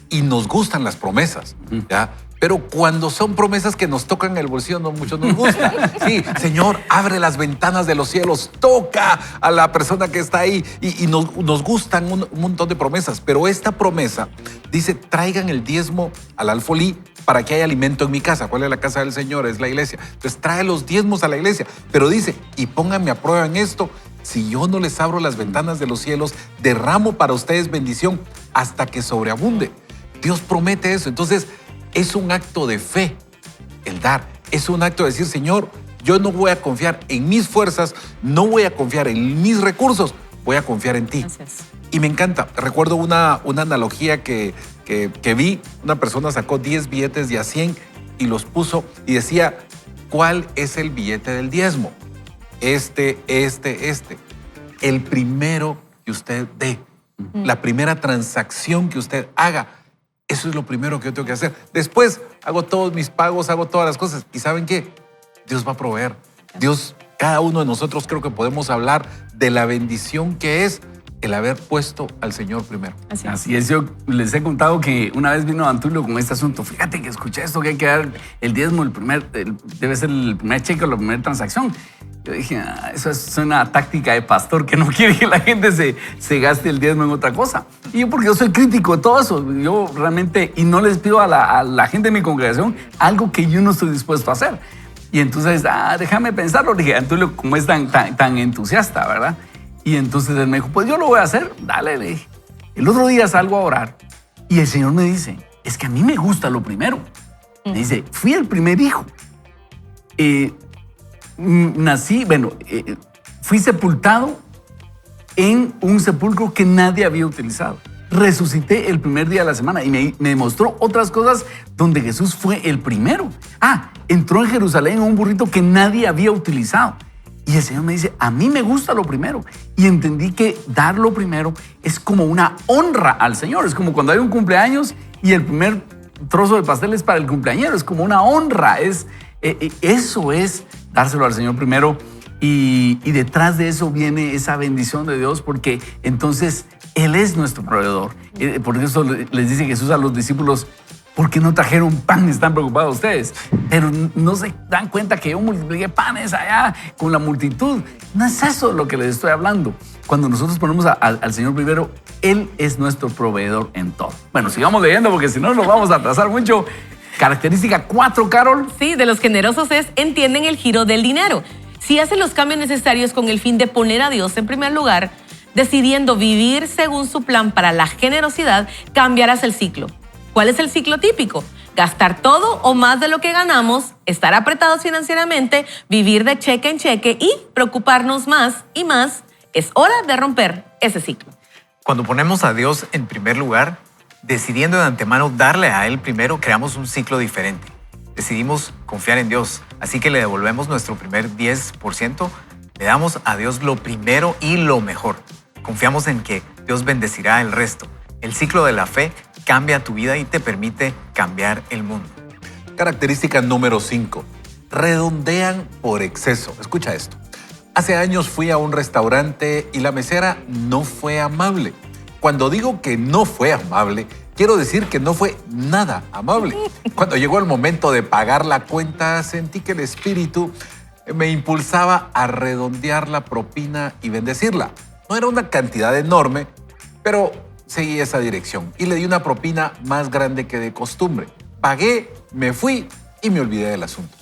Y nos gustan las promesas, ¿ya? Pero cuando son promesas que nos tocan el bolsillo, no mucho nos gusta. Sí, Señor, abre las ventanas de los cielos, toca a la persona que está ahí y nos gustan un montón de promesas. Pero esta promesa dice, traigan el diezmo al alfolí para que haya alimento en mi casa. ¿Cuál es la casa del Señor? Es la iglesia. Entonces trae los diezmos a la iglesia. Pero dice, y pónganme a prueba en esto, si yo no les abro las ventanas de los cielos, derramo para ustedes bendición hasta que sobreabunde. Dios promete eso. Entonces, es un acto de fe el dar. Es un acto de decir, Señor, yo no voy a confiar en mis fuerzas, no voy a confiar en mis recursos, voy a confiar en ti. Gracias. Y me encanta. Recuerdo una analogía que vi. Una persona sacó 10 billetes de a 100 y los puso y decía, ¿cuál es el billete del diezmo? Este. El primero que usted dé. La primera transacción que usted haga. Eso es lo primero que yo tengo que hacer. Después hago todos mis pagos, hago todas las cosas. ¿Y saben qué? Dios va a proveer. Dios, cada uno de nosotros creo que podemos hablar de la bendición que es el haber puesto al Señor primero. Así es. Yo les he contado que una vez vino Antulio con este asunto. Fíjate que escuché esto, que hay que dar el diezmo, debe ser el primer cheque o la primera transacción. Yo dije, eso es una táctica de pastor que no quiere que la gente se gaste el diezmo en otra cosa. Y yo, porque yo soy crítico de todo eso, yo realmente, y no les pido a la gente de mi congregación algo que yo no estoy dispuesto a hacer. Y entonces, déjame pensarlo. Dije, Antulio, como es tan entusiasta, ¿verdad? Y entonces él me dijo, pues yo lo voy a hacer. Dale, le dije. El otro día salgo a orar y el Señor me dice, es que a mí me gusta lo primero. Me dice, fui el primer hijo. Nací, fui sepultado en un sepulcro que nadie había utilizado. Resucité el primer día de la semana y me demostró otras cosas donde Jesús fue el primero. Entró en Jerusalén en un burrito que nadie había utilizado. Y el Señor me dice, a mí me gusta lo primero. Y entendí que dar lo primero es como una honra al Señor. Es como cuando hay un cumpleaños y el primer trozo de pastel es para el cumpleañero. Es como una honra. Eso es dárselo al Señor primero. Y detrás de eso viene esa bendición de Dios, porque entonces Él es nuestro proveedor. Por eso les dice Jesús a los discípulos, ¿por qué no trajeron pan? Están preocupados ustedes. Pero no se dan cuenta que yo multipliqué panes allá con la multitud. No es eso lo que les estoy hablando. Cuando nosotros ponemos al Señor primero, Él es nuestro proveedor en todo. Bueno, sigamos leyendo porque si no nos vamos a atrasar mucho. Característica 4, Carol. Sí, de los generosos entienden el giro del dinero. Si hacen los cambios necesarios con el fin de poner a Dios en primer lugar, decidiendo vivir según su plan para la generosidad, cambiarás el ciclo. ¿Cuál es el ciclo típico? Gastar todo o más de lo que ganamos, estar apretados financieramente, vivir de cheque en cheque y preocuparnos más y más. Es hora de romper ese ciclo. Cuando ponemos a Dios en primer lugar, decidiendo de antemano darle a Él primero, creamos un ciclo diferente. Decidimos confiar en Dios, así que le devolvemos nuestro primer 10%, le damos a Dios lo primero y lo mejor. Confiamos en que Dios bendecirá el resto. El ciclo de la fe cambia tu vida y te permite cambiar el mundo. Característica número 5. Redondean por exceso. Escucha esto. Hace años fui a un restaurante y la mesera no fue amable. Cuando digo que no fue amable, quiero decir que no fue nada amable. Cuando llegó el momento de pagar la cuenta, sentí que el espíritu me impulsaba a redondear la propina y bendecirla. No era una cantidad enorme, pero seguí esa dirección y le di una propina más grande que de costumbre. Pagué, me fui y me olvidé del asunto.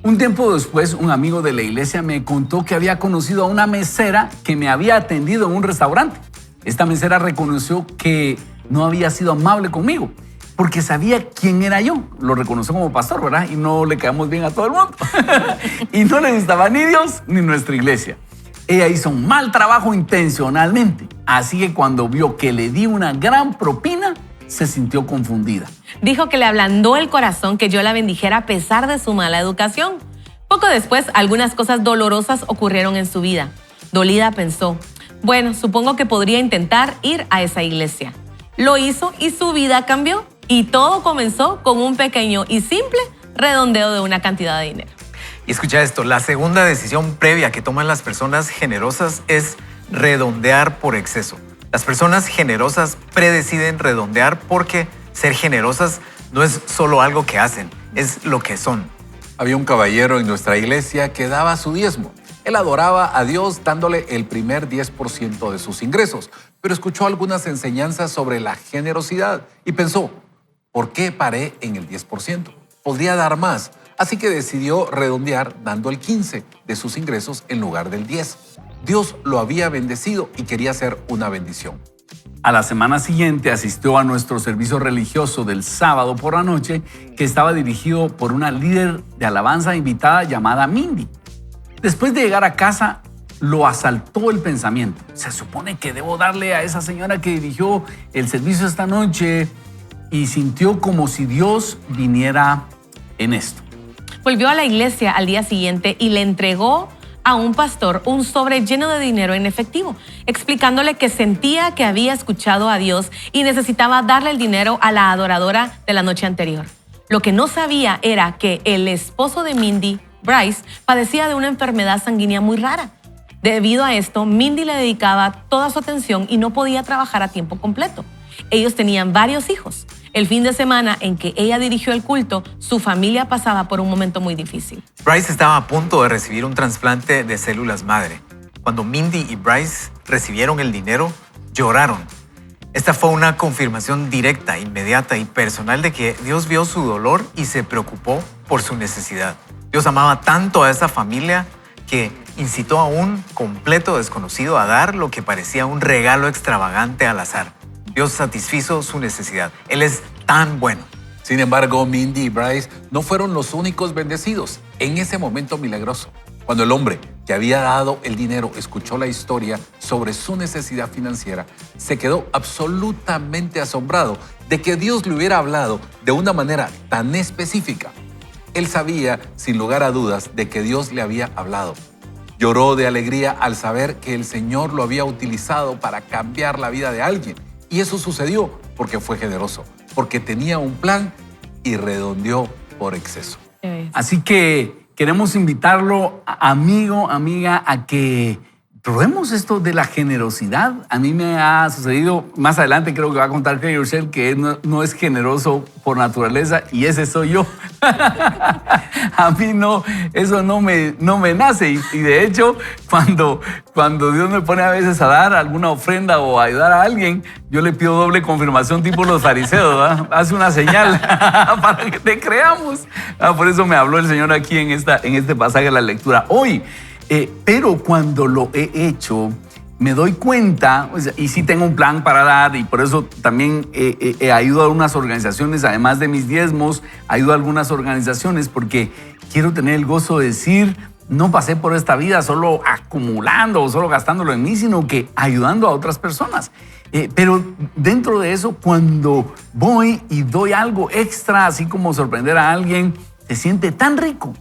Un tiempo después, un amigo de la iglesia me contó que había conocido a una mesera que me había atendido en un restaurante. Esta mesera reconoció que no había sido amable conmigo porque sabía quién era yo. Lo reconoció como pastor, ¿verdad? Y no le caemos bien a todo el mundo. Y no le gustaba ni Dios ni nuestra iglesia. Ella hizo un mal trabajo intencionalmente. Así que cuando vio que le di una gran propina, se sintió confundida. Dijo que le ablandó el corazón que yo la bendijera a pesar de su mala educación. Poco después, algunas cosas dolorosas ocurrieron en su vida. Dolida pensó, bueno, supongo que podría intentar ir a esa iglesia. Lo hizo y su vida cambió. Y todo comenzó con un pequeño y simple redondeo de una cantidad de dinero. Y escucha esto, la segunda decisión previa que toman las personas generosas es redondear por exceso. Las personas generosas predeciden redondear porque ser generosas no es solo algo que hacen, es lo que son. Había un caballero en nuestra iglesia que daba su diezmo. Él adoraba a Dios dándole el primer 10% de sus ingresos, pero escuchó algunas enseñanzas sobre la generosidad y pensó, ¿por qué paré en el 10%? Podría dar más, así que decidió redondear dando el 15% de sus ingresos en lugar del 10%. Dios lo había bendecido y quería hacer una bendición. A la semana siguiente asistió a nuestro servicio religioso del sábado por la noche, que estaba dirigido por una líder de alabanza invitada llamada Mindy. Después de llegar a casa, lo asaltó el pensamiento. Se supone que debo darle a esa señora que dirigió el servicio esta noche, y sintió como si Dios viniera en esto. Volvió a la iglesia al día siguiente y le entregó a un pastor un sobre lleno de dinero en efectivo, explicándole que sentía que había escuchado a Dios y necesitaba darle el dinero a la adoradora de la noche anterior. Lo que no sabía era que el esposo de Mindy, Bryce, padecía de una enfermedad sanguínea muy rara. Debido a esto, Mindy le dedicaba toda su atención y no podía trabajar a tiempo completo. Ellos tenían varios hijos. El fin de semana en que ella dirigió el culto, su familia pasaba por un momento muy difícil. Bryce estaba a punto de recibir un trasplante de células madre. Cuando Mindy y Bryce recibieron el dinero, lloraron. Esta fue una confirmación directa, inmediata y personal de que Dios vio su dolor y se preocupó por su necesidad. Dios amaba tanto a esa familia que incitó a un completo desconocido a dar lo que parecía un regalo extravagante al azar. Dios satisfizo su necesidad. Él es tan bueno. Sin embargo, Mindy y Bryce no fueron los únicos bendecidos en ese momento milagroso. Cuando el hombre que había dado el dinero, escuchó la historia sobre su necesidad financiera, se quedó absolutamente asombrado de que Dios le hubiera hablado de una manera tan específica. Él sabía, sin lugar a dudas, de que Dios le había hablado. Lloró de alegría al saber que el Señor lo había utilizado para cambiar la vida de alguien. Y eso sucedió porque fue generoso, porque tenía un plan y redondeó por exceso. Así que queremos invitarlo, amigo, amiga, a que probemos esto de la generosidad. A mí me ha sucedido, más adelante creo que va a contar Craig Groeschel, que él no es generoso por naturaleza y ese soy yo. A mí no, eso no me nace. Y de hecho, cuando Dios me pone a veces a dar alguna ofrenda o a ayudar a alguien, yo le pido doble confirmación tipo los fariseos, ¿verdad? Haz una señal para que te creamos. Por eso me habló el Señor aquí en este pasaje de la lectura. Hoy, pero cuando lo he hecho, me doy cuenta, y sí tengo un plan para dar, y por eso también ayudo a algunas organizaciones, además de mis diezmos, ayudo a algunas organizaciones porque quiero tener el gozo de decir, no pasé por esta vida solo acumulando o solo gastándolo en mí, sino que ayudando a otras personas. Pero dentro de eso, cuando voy y doy algo extra, así como sorprender a alguien, se siente tan rico.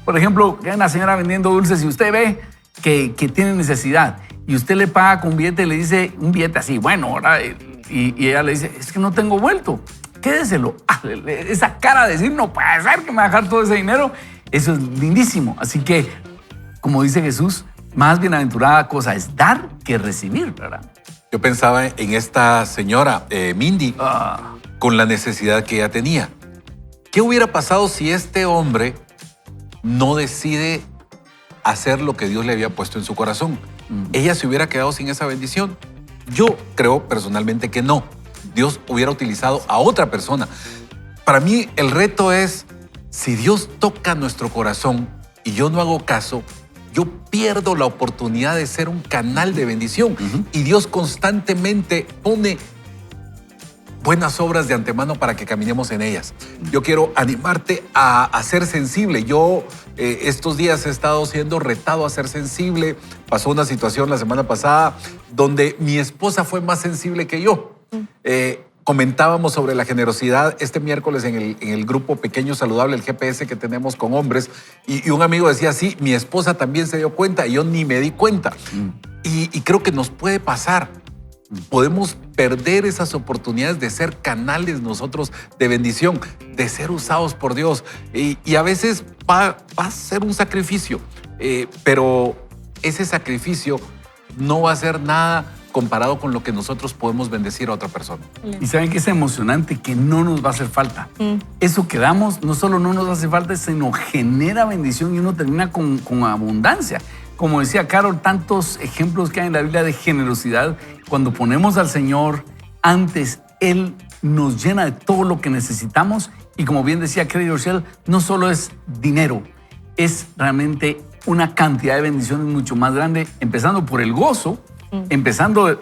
Por ejemplo, hay una señora vendiendo dulces y usted ve que tiene necesidad y usted le paga con un billete y le dice, un billete así, bueno, ¿verdad? Y ella le dice, es que no tengo vuelto, quédeselo. Esa cara de decir, no puede ser que me va a dejar todo ese dinero, eso es lindísimo. Así que, como dice Jesús, más bienaventurada cosa es dar que recibir, ¿verdad? Yo pensaba en esta señora, Mindy, con la necesidad que ella tenía. ¿Qué hubiera pasado si este hombre no decide hacer lo que Dios le había puesto en su corazón? ¿Ella se hubiera quedado sin esa bendición? Yo creo personalmente que no. Dios hubiera utilizado a otra persona. Para mí el reto es, si Dios toca nuestro corazón y yo no hago caso, yo pierdo la oportunidad de ser un canal de bendición. Y Dios constantemente pone buenas obras de antemano para que caminemos en ellas. Yo quiero animarte a ser sensible. Yo estos días he estado siendo retado a ser sensible. Pasó una situación la semana pasada donde mi esposa fue más sensible que yo. Comentábamos sobre la generosidad este miércoles en el grupo Pequeño Saludable, el GPS que tenemos con hombres, y un amigo decía, sí, mi esposa también se dio cuenta y yo ni me di cuenta. Y creo que nos puede pasar. Podemos perder esas oportunidades de ser canales nosotros de bendición, de ser usados por Dios. Y a veces va a ser un sacrificio, pero ese sacrificio no va a ser nada comparado con lo que nosotros podemos bendecir a otra persona. Y saben que es emocionante que no nos va a hacer falta. Eso que damos no solo no nos hace falta, sino genera bendición y uno termina con abundancia. Como decía Carol, tantos ejemplos que hay en la Biblia de generosidad. Cuando ponemos al Señor antes, Él nos llena de todo lo que necesitamos. Y como bien decía Craig Groeschel, no solo es dinero, es realmente una cantidad de bendiciones mucho más grande, empezando por el gozo, empezando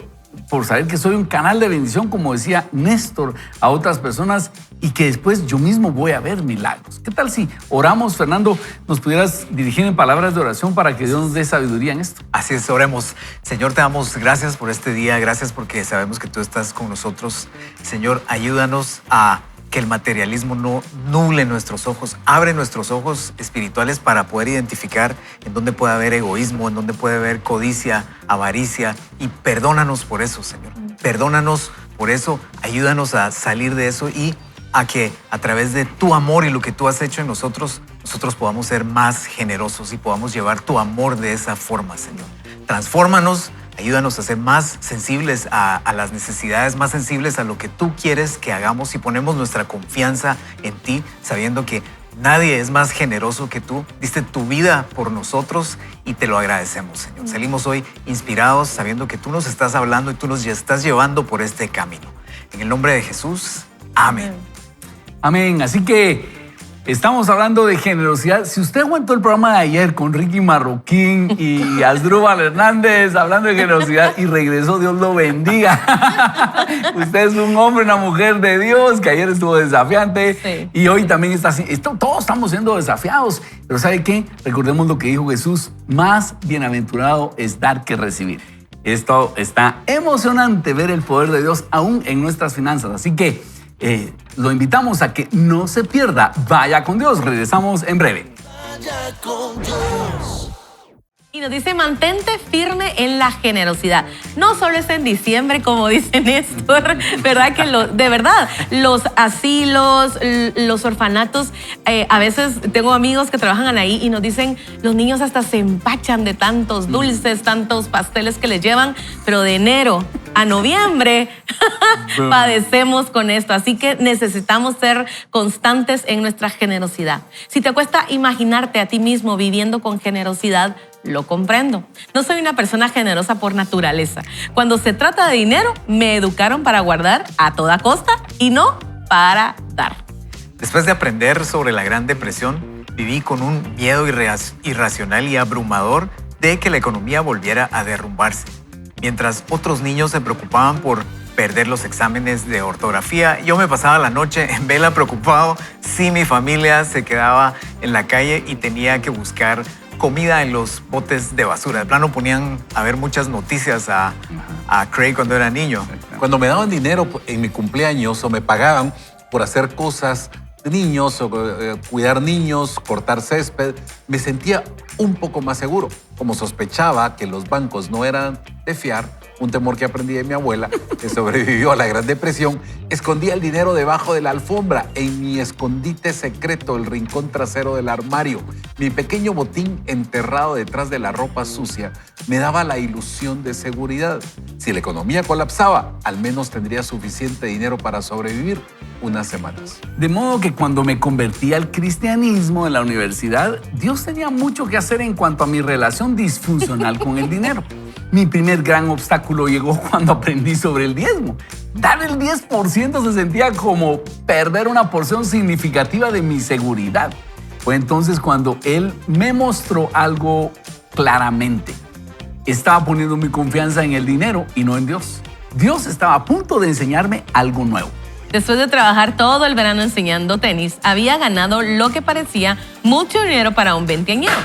por saber que soy un canal de bendición, como decía Néstor, a otras personas y que después yo mismo voy a ver milagros. ¿Qué tal si oramos, Fernando? ¿Nos pudieras dirigir en palabras de oración para que Dios nos dé sabiduría en esto? Así es, oremos. Señor, te damos gracias por este día, gracias porque sabemos que tú estás con nosotros. Señor, ayúdanos a que el materialismo no nuble nuestros ojos, abre nuestros ojos espirituales para poder identificar en dónde puede haber egoísmo, en dónde puede haber codicia, avaricia, y perdónanos por eso, Señor. Perdónanos por eso, ayúdanos a salir de eso y a que a través de tu amor y lo que tú has hecho en nosotros podamos ser más generosos y podamos llevar tu amor de esa forma, Señor. Transfórmanos. Ayúdanos a ser más sensibles a las necesidades, más sensibles a lo que tú quieres que hagamos y ponemos nuestra confianza en ti, sabiendo que nadie es más generoso que tú. Diste tu vida por nosotros y te lo agradecemos, Señor. Salimos hoy inspirados, sabiendo que tú nos estás hablando y tú nos estás llevando por este camino. En el nombre de Jesús, amén. Amén. Así que Estamos hablando de generosidad. Si usted aguantó el programa de ayer con Ricky Marroquín y Asdrúbal Hernández hablando de generosidad y regresó, Dios lo bendiga. Usted es un hombre, una mujer de Dios, que ayer estuvo desafiante Sí. y hoy también está así. Todos estamos siendo desafiados. Pero ¿sabe qué? Recordemos lo que dijo Jesús. Más bienaventurado es dar que recibir. Esto está emocionante, ver el poder de Dios aún en nuestras finanzas. Así que lo invitamos a que no se pierda. Vaya con Dios. Regresamos en breve. Y nos dice, mantente firme en la generosidad. No solo es en diciembre, como dice Néstor, ¿verdad? Que de verdad, los asilos, los orfanatos, a veces tengo amigos que trabajan ahí y nos dicen, los niños hasta se empachan de tantos dulces, tantos pasteles que les llevan, pero de enero a noviembre padecemos con esto. Así que necesitamos ser constantes en nuestra generosidad. Si te cuesta imaginarte a ti mismo viviendo con generosidad, lo comprendo. No soy una persona generosa por naturaleza. Cuando se trata de dinero, me educaron para guardar a toda costa y no para dar. Después de aprender sobre la Gran Depresión, viví con un miedo irracional y abrumador de que la economía volviera a derrumbarse. Mientras otros niños se preocupaban por perder los exámenes de ortografía, yo me pasaba la noche en vela preocupado si mi familia se quedaba en la calle y tenía que buscar comida en los botes de basura. De plano ponían a ver muchas noticias a Craig cuando era niño. Cuando me daban dinero en mi cumpleaños o me pagaban por hacer cosas de niños o cuidar niños, cortar césped, me sentía un poco más seguro. Como sospechaba que los bancos no eran de fiar, un temor que aprendí de mi abuela, que sobrevivió a la Gran Depresión, escondía el dinero debajo de la alfombra, en mi escondite secreto, el rincón trasero del armario. Mi pequeño botín enterrado detrás de la ropa sucia me daba la ilusión de seguridad. Si la economía colapsaba, al menos tendría suficiente dinero para sobrevivir unas semanas. De modo que cuando me convertí al cristianismo en la universidad, Dios tenía mucho que hacer en cuanto a mi relación disfuncional con el dinero. Mi primer gran obstáculo llegó cuando aprendí sobre el diezmo. Dar el 10% se sentía como perder una porción significativa de mi seguridad. Fue entonces cuando Él me mostró algo claramente. Estaba poniendo mi confianza en el dinero y no en Dios. Dios estaba a punto de enseñarme algo nuevo. Después de trabajar todo el verano enseñando tenis, había ganado lo que parecía mucho dinero para un veinteañero.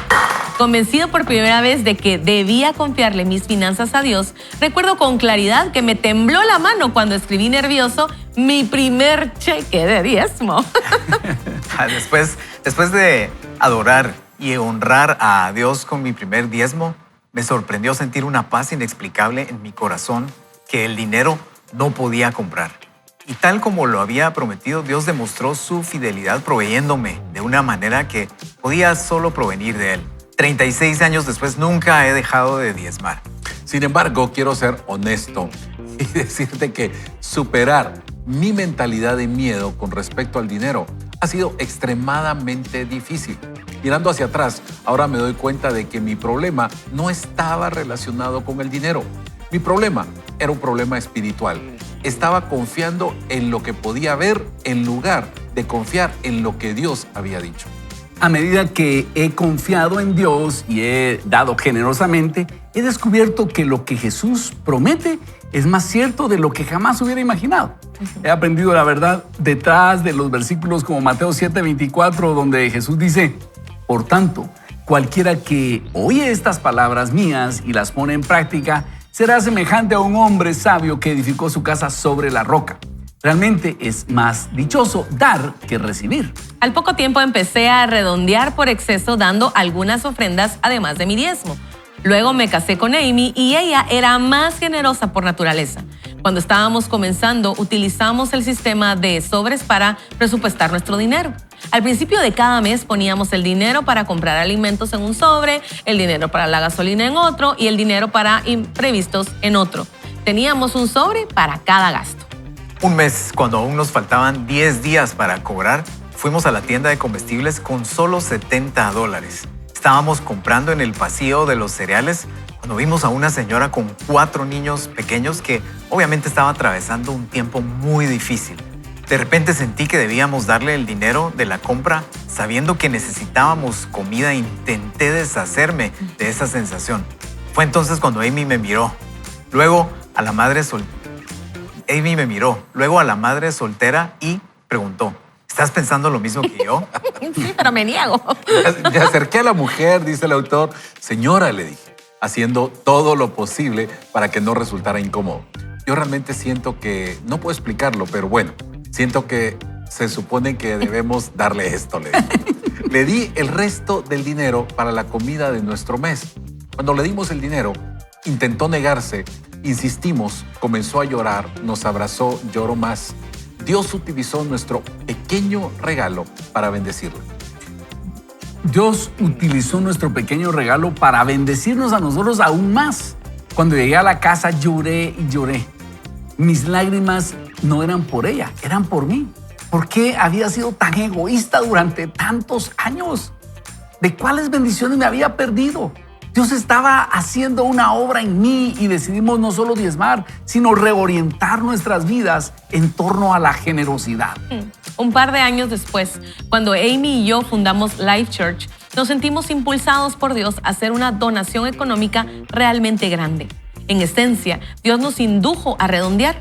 Convencido por primera vez de que debía confiarle mis finanzas a Dios, recuerdo con claridad que me tembló la mano cuando escribí nervioso mi primer cheque de diezmo. Después de adorar y honrar a Dios con mi primer diezmo, me sorprendió sentir una paz inexplicable en mi corazón que el dinero no podía comprar. Y tal como lo había prometido, Dios demostró su fidelidad proveyéndome de una manera que podía solo provenir de Él. 36 años después nunca he dejado de diezmar. Sin embargo, quiero ser honesto y decirte que superar mi mentalidad de miedo con respecto al dinero ha sido extremadamente difícil. Mirando hacia atrás, ahora me doy cuenta de que mi problema no estaba relacionado con el dinero. Mi problema era un problema espiritual. Estaba confiando en lo que podía ver en lugar de confiar en lo que Dios había dicho. A medida que he confiado en Dios y he dado generosamente, he descubierto que lo que Jesús promete es más cierto de lo que jamás hubiera imaginado. He aprendido la verdad detrás de los versículos como Mateo 7:24, donde Jesús dice, por tanto, cualquiera que oye estas palabras mías y las pone en práctica, será semejante a un hombre sabio que edificó su casa sobre la roca. Realmente es más dichoso dar que recibir. Al poco tiempo empecé a redondear por exceso dando algunas ofrendas además de mi diezmo. Luego me casé con Amy y ella era más generosa por naturaleza. Cuando estábamos comenzando, utilizamos el sistema de sobres para presupuestar nuestro dinero. Al principio de cada mes poníamos el dinero para comprar alimentos en un sobre, el dinero para la gasolina en otro y el dinero para imprevistos en otro. Teníamos un sobre para cada gasto. Un mes, cuando aún nos faltaban 10 días para cobrar, fuimos a la tienda de comestibles con solo $70. Estábamos comprando en el pasillo de los cereales cuando vimos a una señora con 4 niños pequeños que obviamente estaba atravesando un tiempo muy difícil. De repente sentí que debíamos darle el dinero de la compra sabiendo que necesitábamos comida, intenté deshacerme de esa sensación. Fue entonces cuando Amy me miró. Luego a la madre soltera y preguntó, ¿estás pensando lo mismo que yo? Sí, pero me niego. Me acerqué a la mujer, dice el autor. Señora, le dije, haciendo todo lo posible para que no resultara incómodo. Yo realmente siento que, no puedo explicarlo, pero bueno, siento que se supone que debemos darle esto, le dije. Le di el resto del dinero para la comida de nuestro mes. Cuando le dimos el dinero, intentó negarse, insistimos, comenzó a llorar, nos abrazó, lloró más. Dios utilizó nuestro pequeño regalo para bendecirlo. Dios utilizó nuestro pequeño regalo para bendecirnos a nosotros aún más. Cuando llegué a la casa lloré y lloré. Mis lágrimas no eran por ella, eran por mí. ¿Por qué había sido tan egoísta durante tantos años? ¿De cuáles bendiciones me había perdido? Dios estaba haciendo una obra en mí y decidimos no solo diezmar, sino reorientar nuestras vidas en torno a la generosidad. Un par de años después, cuando Amy y yo fundamos Life Church, nos sentimos impulsados por Dios a hacer una donación económica realmente grande. En esencia, Dios nos indujo a redondear.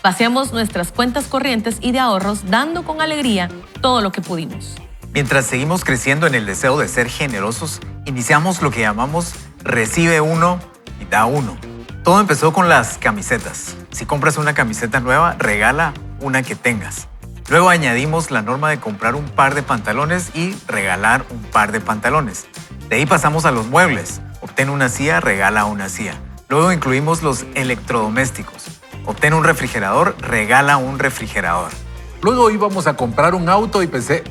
Vaciamos nuestras cuentas corrientes y de ahorros, dando con alegría todo lo que pudimos. Mientras seguimos creciendo en el deseo de ser generosos, iniciamos lo que llamamos Recibe uno y da uno. Todo empezó con las camisetas. Si compras una camiseta nueva, regala una que tengas. Luego añadimos la norma de comprar un par de pantalones y regalar un par de pantalones. De ahí pasamos a los muebles. Obtén una silla, regala una silla. Luego incluimos los electrodomésticos. Obtén un refrigerador, regala un refrigerador. Luego íbamos a comprar un auto y pensé,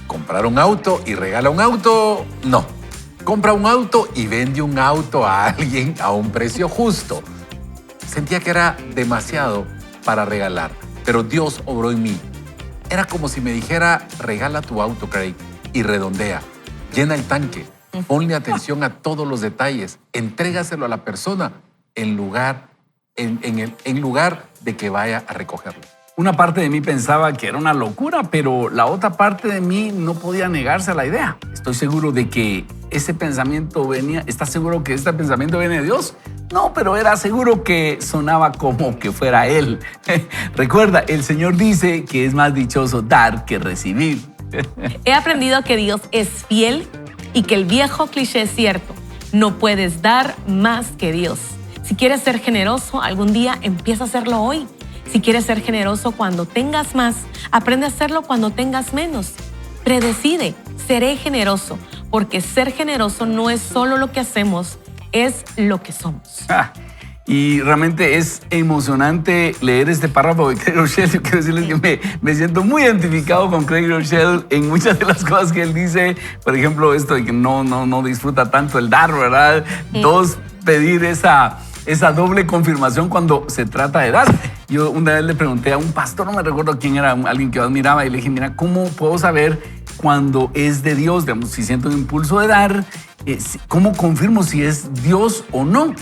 comprar un auto y regala un auto, no. Compra un auto y vende un auto a alguien a un precio justo. Sentía que era demasiado para regalar, pero Dios obró en mí. Era como si me dijera, regala tu auto, Craig, y redondea. Llena el tanque, ponle atención a todos los detalles, entrégaselo a la persona en lugar de que vaya a recogerlo. Una parte de mí pensaba que era una locura, pero la otra parte de mí no podía negarse a la idea. Estoy seguro de que ese pensamiento venía. ¿Estás seguro que este pensamiento viene de Dios? No, pero era seguro que sonaba como que fuera Él. Recuerda, el Señor dice que es más dichoso dar que recibir. He aprendido que Dios es fiel y que el viejo cliché es cierto. No puedes dar más que Dios. Si quieres ser generoso, algún día empieza a hacerlo hoy. Si quieres ser generoso cuando tengas más, aprende a hacerlo cuando tengas menos. Predecide, seré generoso, porque ser generoso no es solo lo que hacemos, es lo que somos. Y realmente es emocionante leer este párrafo de Craig Groeschel. Yo quiero decirles que me siento muy identificado con Craig Groeschel en muchas de las cosas que él dice. Por ejemplo, esto de que no disfruta tanto el dar, ¿verdad? Dos, pedir esa doble confirmación cuando se trata de dar. Yo una vez le pregunté a un pastor, no me recuerdo quién era, alguien que yo admiraba, y le dije, mira, ¿cómo puedo saber cuando es de Dios? Digamos, si siento un impulso de dar, ¿cómo confirmo si es Dios o no?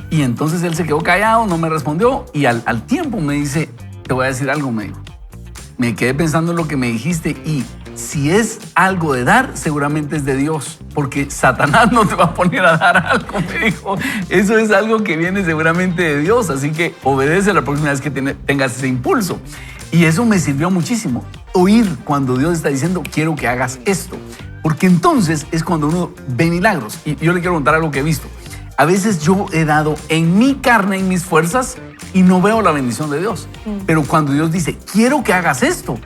Y entonces él se quedó callado, no me respondió, y al tiempo me dice, te voy a decir algo, me dijo. Me quedé pensando en lo que me dijiste y si es algo de dar, seguramente es de Dios, porque Satanás no te va a poner a dar algo, me dijo. Eso es algo que viene seguramente de Dios, así que obedece la próxima vez que tengas ese impulso. Y eso me sirvió muchísimo, oír cuando Dios está diciendo, quiero que hagas esto, porque entonces es cuando uno ve milagros. Y yo le quiero contar algo que he visto. A veces yo he dado en mi carne, en mis fuerzas, y no veo la bendición de Dios. Pero cuando Dios dice, quiero que hagas esto,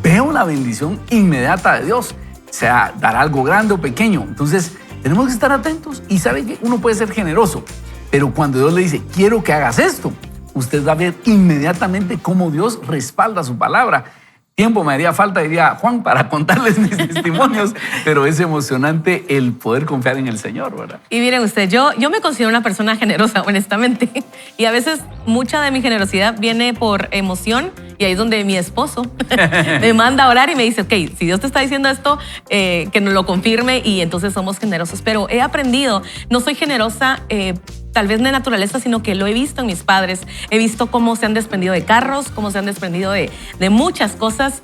veo la bendición inmediata de Dios, sea dar algo grande o pequeño. Entonces, tenemos que estar atentos y sabe que uno puede ser generoso, pero cuando Dios le dice, quiero que hagas esto, usted va a ver inmediatamente cómo Dios respalda su palabra. Tiempo me haría falta, diría Juan, para contarles mis testimonios, pero es emocionante el poder confiar en el Señor, ¿verdad? Y miren usted, yo me considero una persona generosa, honestamente, y a veces mucha de mi generosidad viene por emoción, y ahí es donde mi esposo me manda a orar y me dice, ok, si Dios te está diciendo esto, que nos lo confirme, y entonces somos generosos. Pero he aprendido, no soy generosa tal vez de naturaleza, sino que lo he visto en mis padres. He visto cómo se han desprendido de carros, cómo se han desprendido de muchas cosas.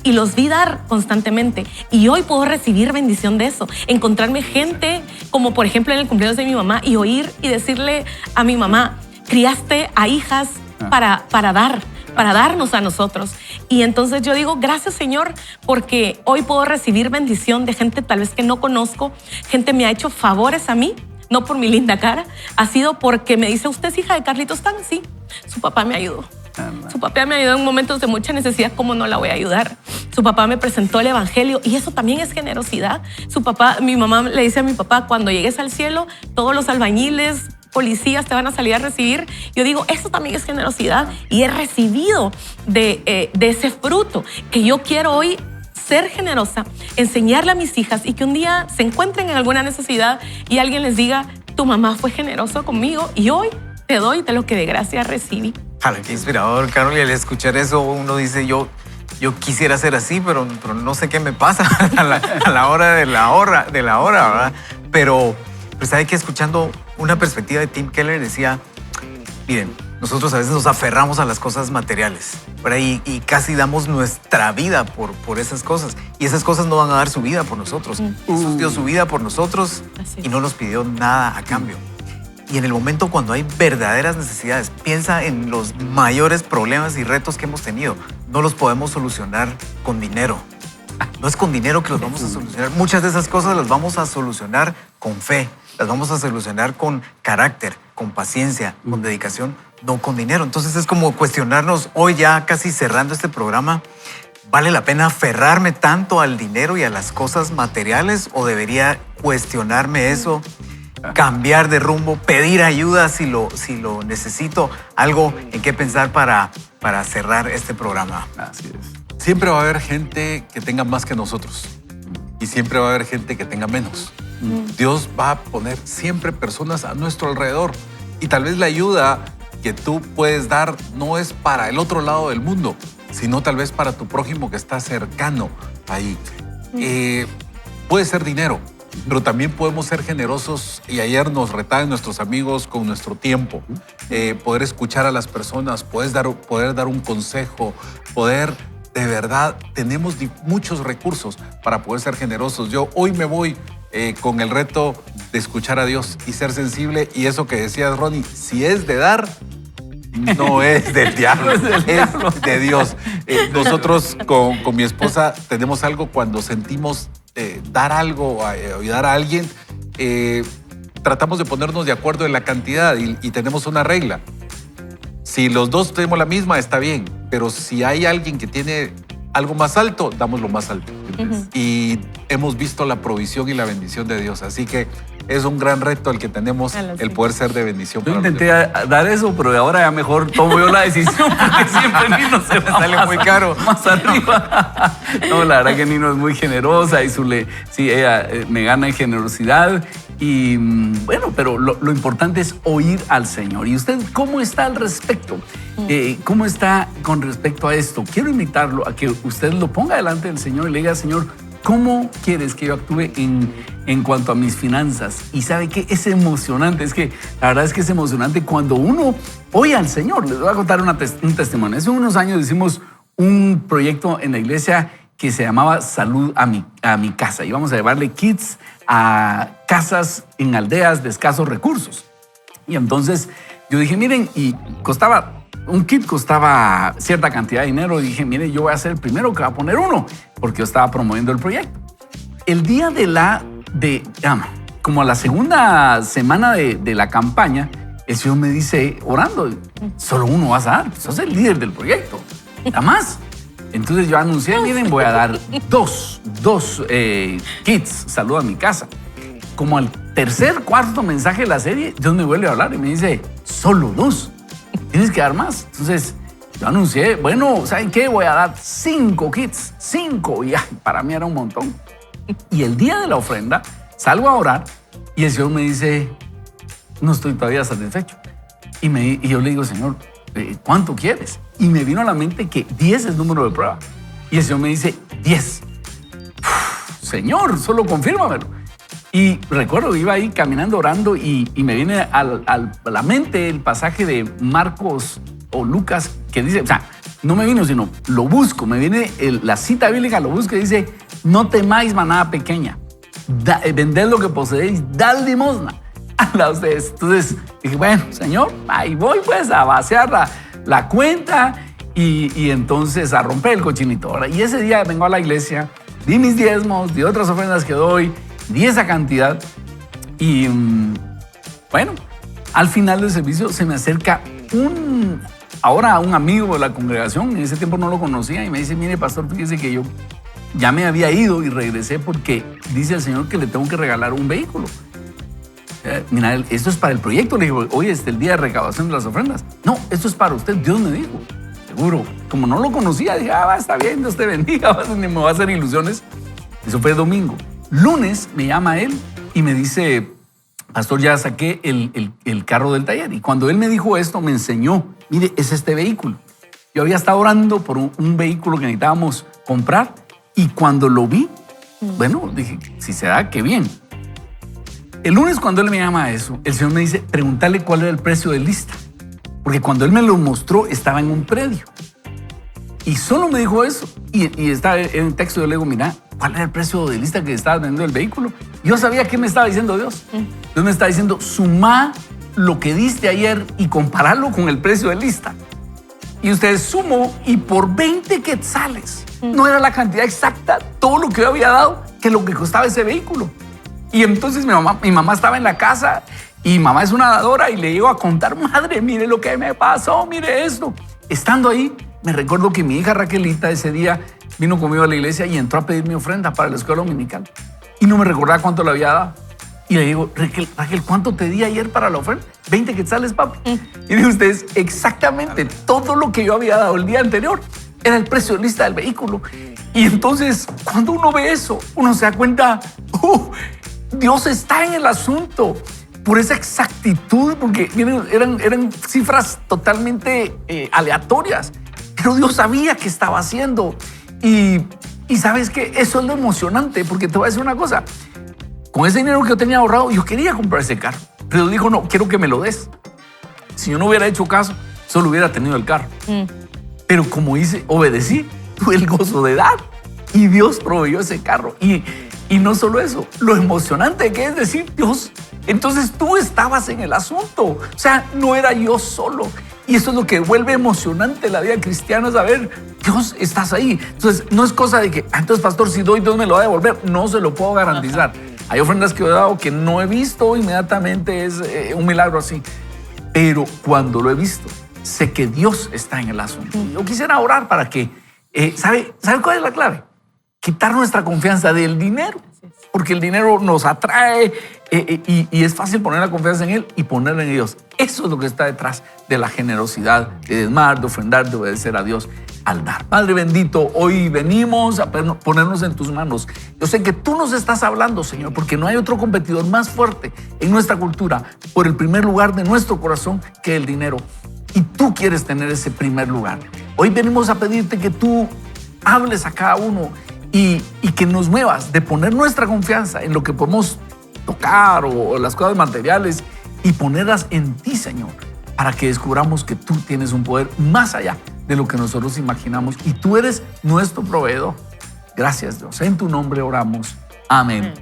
y los vi dar constantemente. Y hoy puedo recibir bendición de eso. Encontrarme gente, como por ejemplo en el cumpleaños de mi mamá, y oír y decirle a mi mamá, criaste a hijas para darnos a nosotros. Y entonces yo digo, gracias Señor, porque hoy puedo recibir bendición de gente tal vez que no conozco. Gente me ha hecho favores a mí, no por mi linda cara, ha sido porque me dice, ¿usted es hija de Carlitos Tan? Sí, su papá me ayudó. Su papá me ayudó en momentos de mucha necesidad. ¿Cómo no la voy a ayudar? Su papá me presentó el evangelio y eso también es generosidad. Mi mamá le dice a mi papá, cuando llegues al cielo, todos los albañiles, policías te van a salir a recibir. Yo digo, eso también es generosidad y he recibido de ese fruto que yo quiero hoy ser generosa, enseñarle a mis hijas y que un día se encuentren en alguna necesidad y alguien les diga, tu mamá fue generosa conmigo y hoy te doy de lo que de gracia recibí. Jala, qué inspirador, Carol. Y al escuchar eso uno dice, yo quisiera ser así, pero no sé qué me pasa a la hora de la hora, ¿verdad? Pero sabe que escuchando una perspectiva de Tim Keller decía, miren, nosotros a veces nos aferramos a las cosas materiales, ¿verdad? Y casi damos nuestra vida por esas cosas. Y esas cosas no van a dar su vida por nosotros. Jesús dio su vida por nosotros y no nos pidió nada a cambio. Y en el momento cuando hay verdaderas necesidades, piensa en los mayores problemas y retos que hemos tenido. No los podemos solucionar con dinero. No es con dinero que los vamos a solucionar. Muchas de esas cosas las vamos a solucionar con fe. Las vamos a solucionar con carácter, con paciencia, con dedicación, no con dinero. Entonces es como cuestionarnos hoy, ya casi cerrando este programa, ¿vale la pena aferrarme tanto al dinero y a las cosas materiales o debería cuestionarme eso? Cambiar de rumbo, pedir ayuda si lo necesito, algo en qué pensar para cerrar este programa. Así es. Siempre va a haber gente que tenga más que nosotros y siempre va a haber gente que tenga menos. Dios va a poner siempre personas a nuestro alrededor y tal vez la ayuda que tú puedes dar no es para el otro lado del mundo, sino tal vez para tu prójimo que está cercano ahí. Puede ser dinero, pero también podemos ser generosos y ayer nos retaban nuestros amigos con nuestro tiempo. Poder escuchar a las personas, poder dar un consejo, de verdad, tenemos muchos recursos para poder ser generosos. Yo hoy me voy con el reto de escuchar a Dios y ser sensible. Y eso que decías, Ronnie, si es de dar, no es del diablo, es de Dios. Nosotros con mi esposa tenemos algo cuando sentimos dar algo o ayudar a alguien, tratamos de ponernos de acuerdo en la cantidad y tenemos una regla. Si los dos tenemos la misma, está bien, pero si hay alguien que tiene algo más alto, damos lo más alto. Y hemos visto la provisión y la bendición de Dios, así que es un gran reto el que tenemos, el poder ser de bendición. Yo intenté dar eso, pero ahora ya mejor tomo yo la decisión porque siempre Nino se va sale muy caro. Más arriba. No, la verdad que Nino es muy generosa y ella me gana en generosidad. Y bueno, pero lo importante es oír al Señor. ¿Y usted cómo está al respecto? ¿Cómo está con respecto a esto? Quiero invitarlo a que usted lo ponga delante del Señor y le diga, Señor, ¿cómo quieres que yo actúe en cuanto a mis finanzas? Y sabe que es emocionante, la verdad es que es emocionante cuando uno oye al Señor. Les voy a contar un testimonio. Hace unos años hicimos un proyecto en la iglesia que se llamaba Salud a mi casa. Íbamos a llevarle kits a casas en aldeas de escasos recursos. Y entonces yo dije, miren, un kit costaba cierta cantidad de dinero. Y dije, mire, yo voy a ser el primero que va a poner uno, porque yo estaba promoviendo el proyecto. El día como la segunda semana de la campaña, el Señor me dice, orando, solo uno vas a dar, sos el líder del proyecto, nada más. Entonces yo anuncié, miren, voy a dar dos kits, Salud a mi casa. Como al cuarto mensaje de la serie, Dios me vuelve a hablar y me dice, solo 2, tienes que dar más. Entonces yo anuncié, bueno, ¿saben qué? Voy a dar 5 kits, 5. Y para mí era un montón. Y el día de la ofrenda, salgo a orar y el Señor me dice, no estoy todavía satisfecho. Y yo le digo, Señor, ¿cuánto quieres? Y me vino a la mente que 10 es número de prueba. Y el Señor me dice, 10. Señor, solo confírmamelo. Y recuerdo que iba ahí caminando, orando y me viene a la mente el pasaje de Marcos o Lucas que dice, no me vino, sino lo busco. Me viene la cita bíblica, lo busco y dice, no temáis manada pequeña. Vended lo que poseéis, dad limosna a ustedes. Entonces dije, bueno, Señor, ahí voy pues a vaciar la cuenta y entonces a romper el cochinito. Ahora, y ese día vengo a la iglesia, di mis diezmos, di otras ofrendas que doy, di esa cantidad y bueno, al final del servicio se me acerca ahora un amigo de la congregación, en ese tiempo no lo conocía, y me dice, mire, pastor, fíjese que yo ya me había ido y regresé porque dice el Señor que le tengo que regalar un vehículo. Mira, esto es para el proyecto. Le digo, hoy es el día de recaudación de las ofrendas. No, esto es para usted. Dios me dijo. Seguro. Como no lo conocía, dije, está bien, Dios te bendiga, ni me va a hacer ilusiones. Eso fue domingo. Lunes me llama él y me dice, pastor, ya saqué el carro del taller. Y cuando él me dijo esto, me enseñó, mire, es este vehículo. Yo había estado orando por un vehículo que necesitábamos comprar y cuando lo vi, bueno, dije, si se da, qué bien. El lunes cuando él me llama a eso, el Señor me dice, pregúntale cuál era el precio de lista. Porque cuando él me lo mostró, estaba en un predio. Y solo me dijo eso. Y está en el texto, yo le digo, mira, ¿cuál era el precio de lista que estaba vendiendo el vehículo? Yo sabía qué me estaba diciendo Dios. Dios me estaba diciendo, suma lo que diste ayer y compararlo con el precio de lista. Y ustedes sumó y por 20 quetzales, no era la cantidad exacta, todo lo que yo había dado, que lo que costaba ese vehículo. Y entonces mi mamá estaba en la casa y mamá es una dadora y le llego a contar, madre, mire lo que me pasó, mire esto. Estando ahí, me recuerdo que mi hija Raquelita ese día vino conmigo a la iglesia y entró a pedir mi ofrenda para la escuela dominical. Y no me recordaba cuánto le había dado. Y le digo, Raquel, ¿cuánto te di ayer para la ofrenda? 20 quetzales, papi. Y dice ustedes, exactamente todo lo que yo había dado el día anterior era el precio de lista del vehículo. Y entonces, cuando uno ve eso, uno se da cuenta, Dios está en el asunto por esa exactitud, porque miren, eran cifras totalmente aleatorias, pero Dios sabía qué estaba haciendo. Y sabes que eso es lo emocionante, porque te voy a decir una cosa, con ese dinero que yo tenía ahorrado, yo quería comprar ese carro, pero Dios dijo, no, quiero que me lo des. Si yo no hubiera hecho caso, solo hubiera tenido el carro. Pero como hice, obedecí, tuve el gozo de dar y Dios proveyó ese carro. Y no solo eso, lo emocionante que es decir, Dios, entonces tú estabas en el asunto. O sea, no era yo solo. Y eso es lo que vuelve emocionante la vida cristiana, saber, Dios, estás ahí. Entonces, no es cosa de que, entonces, pastor, si doy, Dios me lo va a devolver. No se lo puedo garantizar. Hay ofrendas que he dado que no he visto inmediatamente, es un milagro así. Pero cuando lo he visto, sé que Dios está en el asunto. Yo quisiera orar para que, ¿sabe cuál es la clave? Quitar nuestra confianza del dinero, porque el dinero nos atrae y es fácil poner la confianza en él y ponerla en Dios. Eso es lo que está detrás de la generosidad, de diezmar, de ofrendar, de obedecer a Dios al dar. Padre bendito, hoy venimos a ponernos en tus manos. Yo sé que tú nos estás hablando, Señor, porque no hay otro competidor más fuerte en nuestra cultura por el primer lugar de nuestro corazón que el dinero. Y tú quieres tener ese primer lugar. Hoy venimos a pedirte que tú hables a cada uno y que nos muevas de poner nuestra confianza en lo que podemos tocar o las cosas materiales y ponerlas en ti, Señor, para que descubramos que tú tienes un poder más allá de lo que nosotros imaginamos y tú eres nuestro proveedor. Gracias, Dios. En tu nombre oramos. Amén.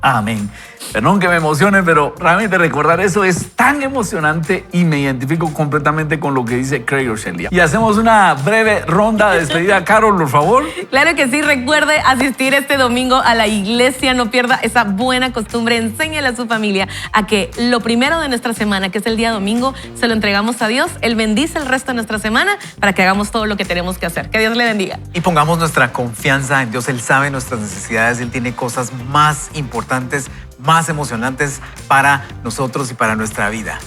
Amén. Perdón que me emocione, pero realmente recordar eso es tan emocionante y me identifico completamente con lo que dice Craig Rochelle. Y hacemos una breve ronda de despedida. Carol, por favor. Claro que sí. Recuerde asistir este domingo a la iglesia. No pierda esa buena costumbre. Enséñale a su familia a que lo primero de nuestra semana, que es el día domingo, se lo entregamos a Dios. Él bendice el resto de nuestra semana para que hagamos todo lo que tenemos que hacer. Que Dios le bendiga. Y pongamos nuestra confianza en Dios. Él sabe nuestras necesidades. Él tiene cosas más importantes, más emocionantes para nosotros y para nuestra vida.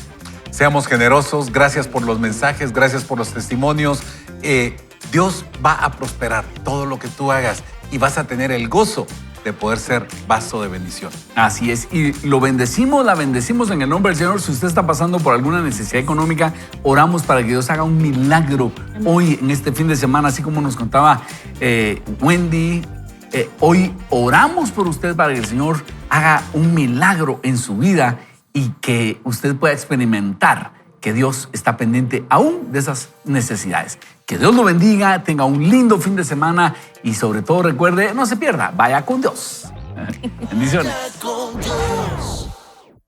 Seamos generosos, gracias por los mensajes, gracias por los testimonios. Dios va a prosperar todo lo que tú hagas y vas a tener el gozo de poder ser vaso de bendición. Así es, y la bendecimos en el nombre del Señor. Si usted está pasando por alguna necesidad económica, oramos para que Dios haga un milagro hoy, en este fin de semana, así como nos contaba Wendy. Hoy oramos por usted para que el Señor haga un milagro en su vida y que usted pueda experimentar que Dios está pendiente aún de esas necesidades. Que Dios lo bendiga, tenga un lindo fin de semana y sobre todo recuerde, no se pierda, vaya con Dios. Bendiciones. Con Dios.